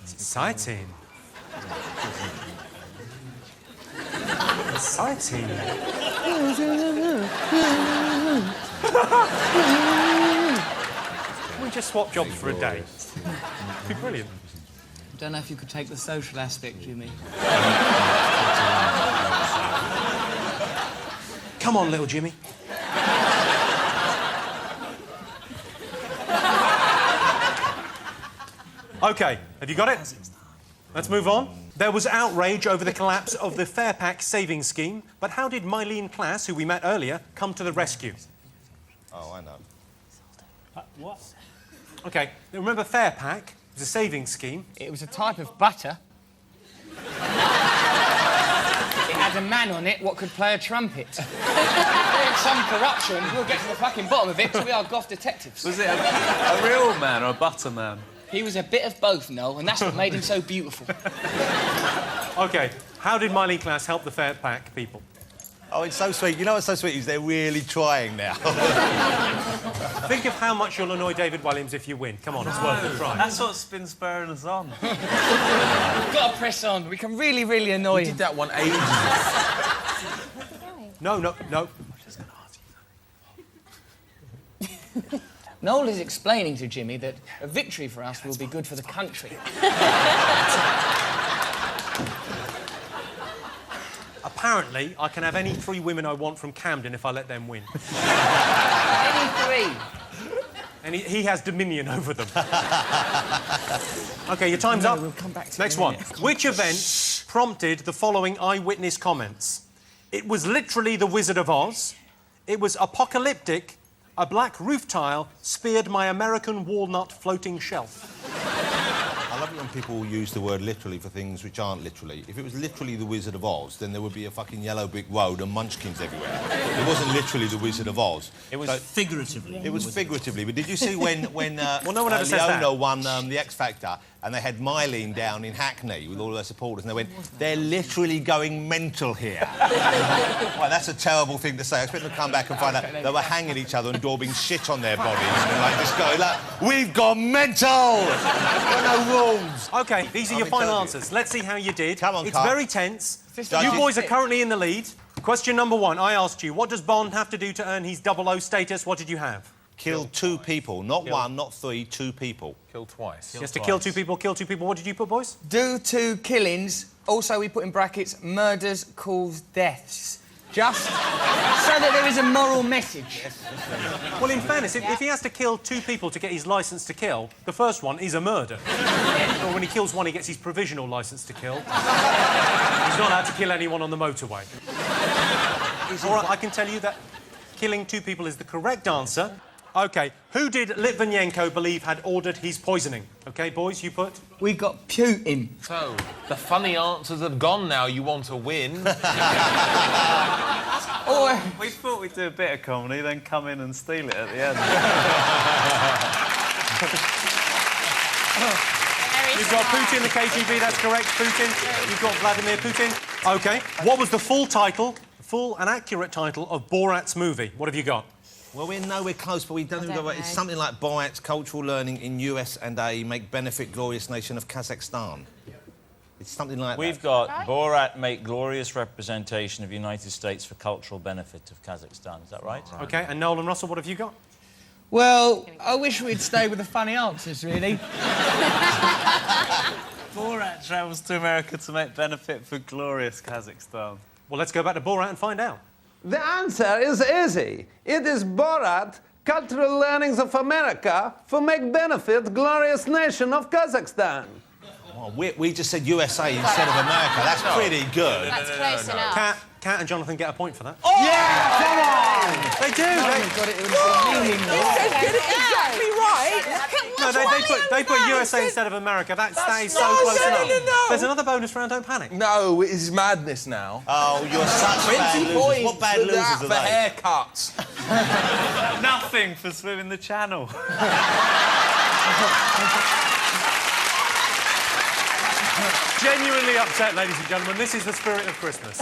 It's exciting. Exciting. Can we just swap jobs for a day? It'd be brilliant. I don't know if you could take the social aspect, Jimmy. Come on, little Jimmy. OK, have you got it? Let's move on. There was outrage over the collapse of the Fairpack savings scheme, but how did Mylene Klass, who we met earlier, come to the rescue? Oh, I know. What? OK, remember Fairpack? It was a savings scheme. It was a type of butter. It had a man on it what could play a trumpet. There's some corruption. We'll get to the fucking bottom of it, so we are goth detectives. Was it a real man or a butter man? He was a bit of both, Noel, and that's what made him so beautiful. OK, how did Mylene Klass help the Fairpack people? Oh, it's so sweet. You know what's so sweet is they're really trying now. Think of how much you'll annoy David Walliams if you win. Come on, it's worth a try. That's what's been spurring us on. We've got to press on. We can really, really annoy him. We did that one ages ago. No. Noel is explaining to Jimmy that a victory for us will be good for the country. Apparently, I can have any 3 women I want from Camden if I let them win. Any 3? And he has dominion over them. OK, your time's up. We'll come back to Next one. Which event prompted the following eyewitness comments? It was literally the Wizard of Oz. It was apocalyptic. A black roof tile speared my American walnut floating shelf. I love it when people use the word literally for things which aren't literally. If it was literally the Wizard of Oz, then there would be a fucking yellow brick road and munchkins everywhere. It wasn't literally the Wizard of Oz. It was figuratively. It was figuratively. But did you see when well, no one ever says that. Leona won the X Factor and they had Mylene down in Hackney with all their supporters and they went, they're literally going mental here. Well, that's a terrible thing to say. I expect them to come back and find out they were hanging each other and daubing shit on their bodies and like just going like, we've gone mental! There are no rules. OK, these are your final answers. Let's see how you did. Come on, It's Carl. very tense. You boys are currently in the lead. Question number 1, I asked you, what does Bond have to do to earn his 00 status? What did you have? Kill 2 people, not 1, not 3, 2 people. Kill twice. Just to kill 2 people, kill 2 people. What did you put, boys? Do 2 killings. Also, we put in brackets, murders cause deaths. Just so that there is a moral message. Well, in fairness, if he has to kill 2 people to get his licence to kill, the first one is a murder. Or when he kills 1, he gets his provisional licence to kill. He's not allowed to kill anyone on the motorway. All right, I can tell you that killing 2 people is the correct answer. OK, who did Litvinenko believe had ordered his poisoning? OK, boys, you put? We got Putin. So, the funny answers have gone now. You want to win. Or... We thought we'd do a bit of comedy, then come in and steal it at the end. You've got Putin, the KGB, that's correct, Putin. You've got Vladimir Putin. OK, what was the full title, full and accurate title of Borat's movie? What have you got? Well, we're nowhere close, but we don't even go right. It's something like Borat's cultural learning in USA make benefit glorious nation of Kazakhstan. It's something like that. We've got Borat make glorious representation of United States for cultural benefit of Kazakhstan. Is that right? OK, and Noel and Russell, what have you got? Well, I wish we'd stay with the funny answers, really. Borat travels to America to make benefit for glorious Kazakhstan. Well, let's go back to Borat and find out. The answer is easy. It is Borat, Cultural Learnings of America, for make benefit glorious nation of Kazakhstan. Well, we just said USA instead of America. That's pretty good. That's close enough. Kat and Jonathan get a point for that. Oh! Yeah, come on! They do. Got it. It would have been Exactly right. No, they put USA instead of America. That is so close enough. No. There's another bonus round, don't panic. No, it is madness now. Oh, you're such bad losers. What bad losers are for they? haircuts. Nothing for swimming the channel. Genuinely upset, ladies and gentlemen. This is the spirit of Christmas.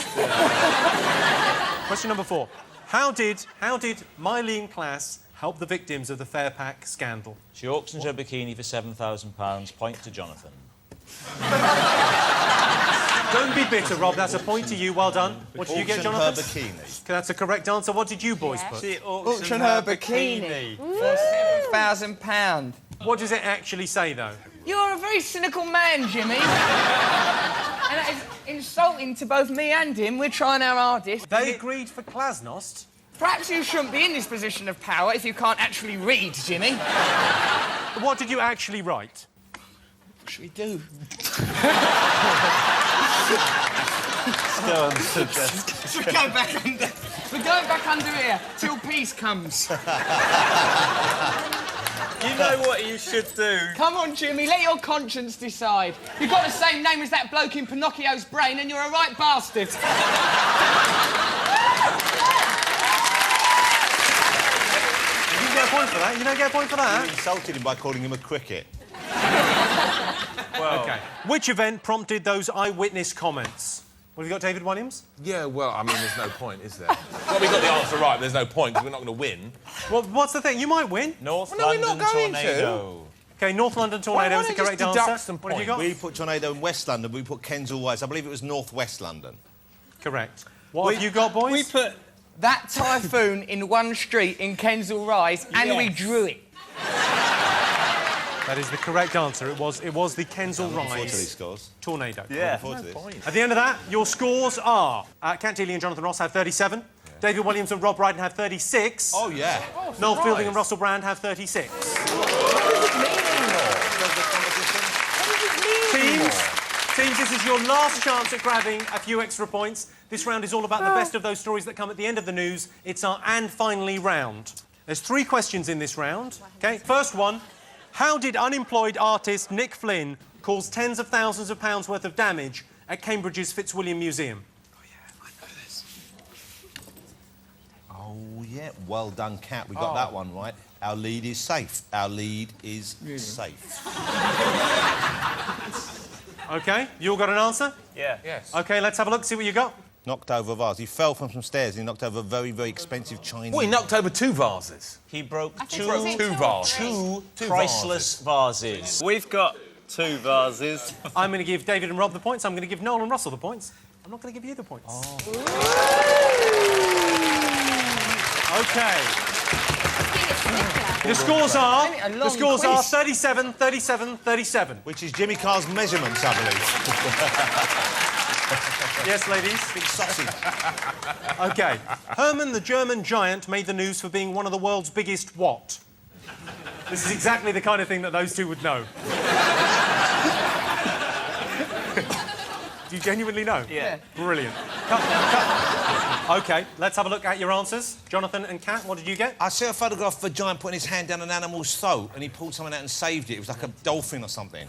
Question number 4. How did Mylene Klass help the victims of the Fairpack scandal? She auctions her bikini for £7,000. Point to Jonathan. Don't be bitter, Rob. That's a point to you. Well done. What did you get, Jonathan? Her bikini. That's a correct answer. What did you boys put? She auctioned her bikini for £7,000. What does it actually say, though? You're a very cynical man, Jimmy. And that is insulting to both me and him. We're trying our hardest. They agreed for Glasnost. Perhaps you shouldn't be in this position of power if you can't actually read, Jimmy. What did you actually write? What should we do? Still unsuggested. We're going back under. We're going back under here till peace comes. You know what you should do. Come on, Jimmy, let your conscience decide. You've got the same name as that bloke in Pinocchio's brain and you're a right bastard. You didn't get a point for that. You don't get a point for that. You insulted him by calling him a cricket. Well, OK. Which event prompted those eyewitness comments? What have you got, David Walliams? Yeah, well, I mean, there's no point, is there? Well, we got the answer right, but there's no point, because we're not going to win. Well, what's the thing? You might win. North Well, no, we're London not going tornado. OK, North London tornado is the correct answer. What have you got? We put tornado in West London, we put Kensal Rise. I believe it was North West London. Correct. What have you got, boys? We put that typhoon in one street in Kensal Rise and we drew it. That is the correct answer. It was the Kensal Rise tornado. Yeah. At the end of that, your scores are... Cat Deeley and Jonathan Ross have 37. David Walliams and Rob Brydon have 36. Oh, yeah. Noel Fielding and Russell Brand have 36. Teams, this is your last chance at grabbing a few extra points. This round is all about the best of those stories that come at the end of the news. It's our and finally round. There's 3 questions in this round. OK, first one. How did unemployed artist Nick Flynn cause tens of thousands of pounds worth of damage at Cambridge's Fitzwilliam Museum? Oh, yeah, I know this. Oh, yeah. Well done, Cat. We got that one right. Our lead is safe. Our lead is safe. OK, you all got an answer? Yeah. Yes. OK, let's have a look, see what you got. Knocked over a vase. He fell from some stairs and he knocked over a very, very expensive Chinese... Well, he knocked over 2 vases. He broke two vases. Two priceless vases. We've got 2 vases. I'm going to give David and Rob the points. I'm going to give Noel and Russell the points. I'm not going to give you the points. OK. The scores are 37, 37, 37. Which is Jimmy Carr's measurements, I believe. Yes, ladies. Big sausage. OK. Herman the German giant made the news for being one of the world's biggest what? This is exactly the kind of thing that those two would know. Do you genuinely know? Yeah. Brilliant. OK, let's have a look at your answers. Jonathan and Kat, what did you get? I see a photograph of a giant putting his hand down an animal's throat and he pulled something out and saved it. It was like a dolphin or something.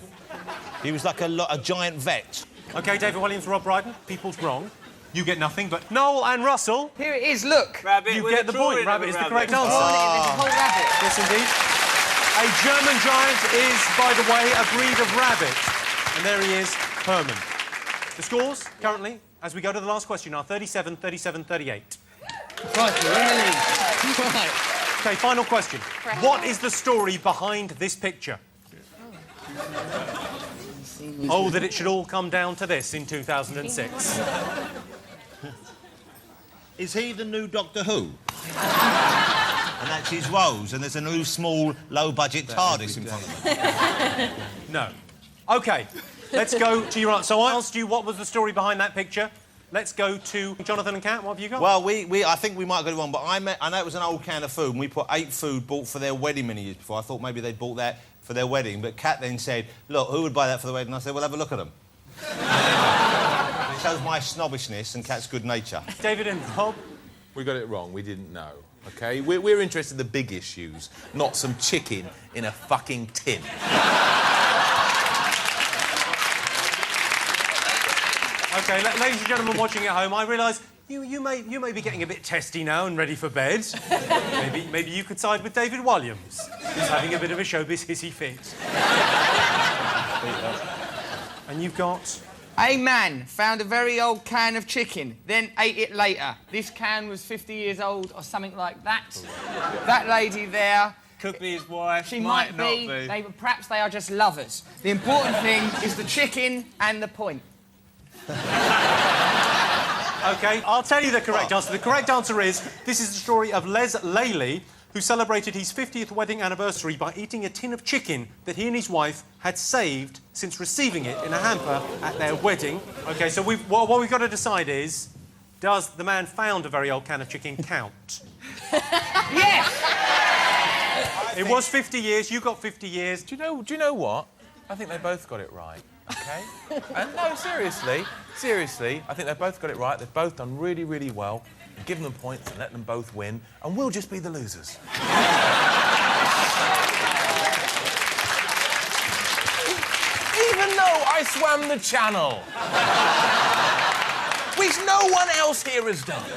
He was like a giant vet. OK, David Walliams, Rob Brydon. People's wrong. You get nothing, but Noel and Russell... Here it is, look. Rabbit. You get the point. Rabbit is the correct answer. There's a whole rabbit. Yes, indeed. A German giant is, by the way, a breed of rabbit. And there he is, Herman. The scores, currently, as we go to the last question, are 37, 37, 38. Right, we're in the lead. Right. OK, final question. What is the story behind this picture? Oh, that it should all come down to this in 2006. Is he the new Doctor Who? And that's his Rose, and there's a new small, low-budget TARDIS in front of him. No. OK, let's go to your answer. So I asked you what was the story behind that picture. Let's go to Jonathan and Kat. What have you got? Well, I think we might have got it wrong, but I know it was an old can of food, and we put 8 food bought for their wedding many years before. I thought maybe they'd bought that for their wedding, but Kat then said, look, who would buy that for the wedding? I said, well, have a look at them. It shows my snobbishness and Kat's good nature. David and Rob? We got it wrong. We didn't know, OK? We're interested in the big issues, not some chicken in a fucking tin. OK, ladies and gentlemen watching at home, I realise you may be getting a bit testy now and ready for bed. maybe you could side with David Walliams, who's having a bit of a showbiz hissy fit. And you've got... A man found a very old can of chicken, then ate it later. This can was 50 years old or something like that. That lady there... Could be his wife, she might be. Not be. Perhaps they are just lovers. The important thing is the chicken and the point. OK, I'll tell you the correct answer. The correct answer is, this is the story of Les Laley, who celebrated his 50th wedding anniversary by eating a tin of chicken that he and his wife had saved since receiving it in a hamper at their wedding. OK, so what we've got to decide is, does the man found a very old can of chicken count? Yes! It was 50 years, you got 50 years. Do you know what? I think they both got it right, OK? And no, seriously, I think they both got it right. They've both done really, really well. Give them points and let them both win, and we'll just be the losers. Even though I swam the channel, which no one else here has done.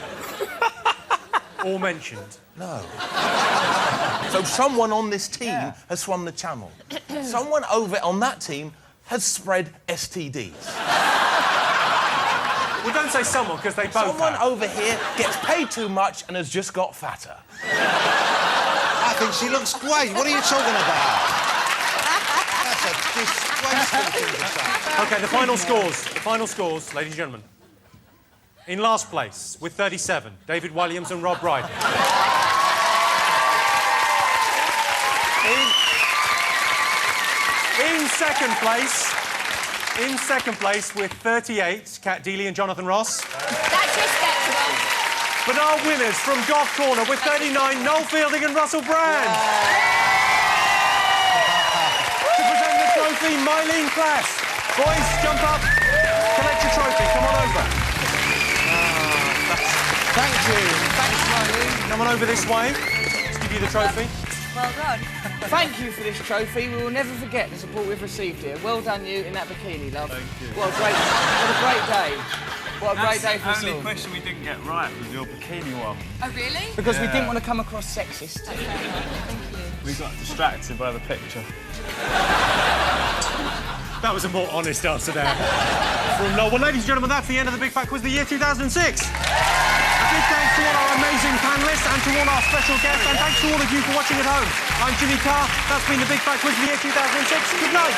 Or mentioned. No. So someone on this team has swum the channel. Someone over on that team has spread STDs. Well, don't say someone, because they both Someone have. over here gets paid too much and has just got fatter. I think she looks great. What are you talking about? That's a disgraceful thing to say. OK, the final scores. The final scores, ladies and gentlemen. In last place, with 37, David Walliams and Rob Brydon. In second place, with 38, Kat Deeley and Jonathan Ross. That's respectable. But our winners from Golf Corner, with 39, Noel Fielding and Russell Brand. To present the trophy, Mylene Class. Boys, jump up, collect your trophy, come on over. Thank you. Thanks, Mylene. Come on over this way. Let's give you the trophy. Well done. Thank you for this trophy. We will never forget the support we've received here. Well done, you, in that bikini, love. Thank you. What a great day. What a great day for us The all. only question we didn't get right was your bikini one. Oh, really? Because we didn't want to come across sexist. Thank you. We got distracted by the picture. That was a more honest answer there from Noel. Well, ladies and gentlemen, that's the end of the Big Fat Quiz of the year 2006. A big thanks to all our amazing panellists and to all our special guests, and thanks to all of you for watching at home. I'm Jimmy Carr. That's been the Big Fat Quiz of the year 2006. Good night.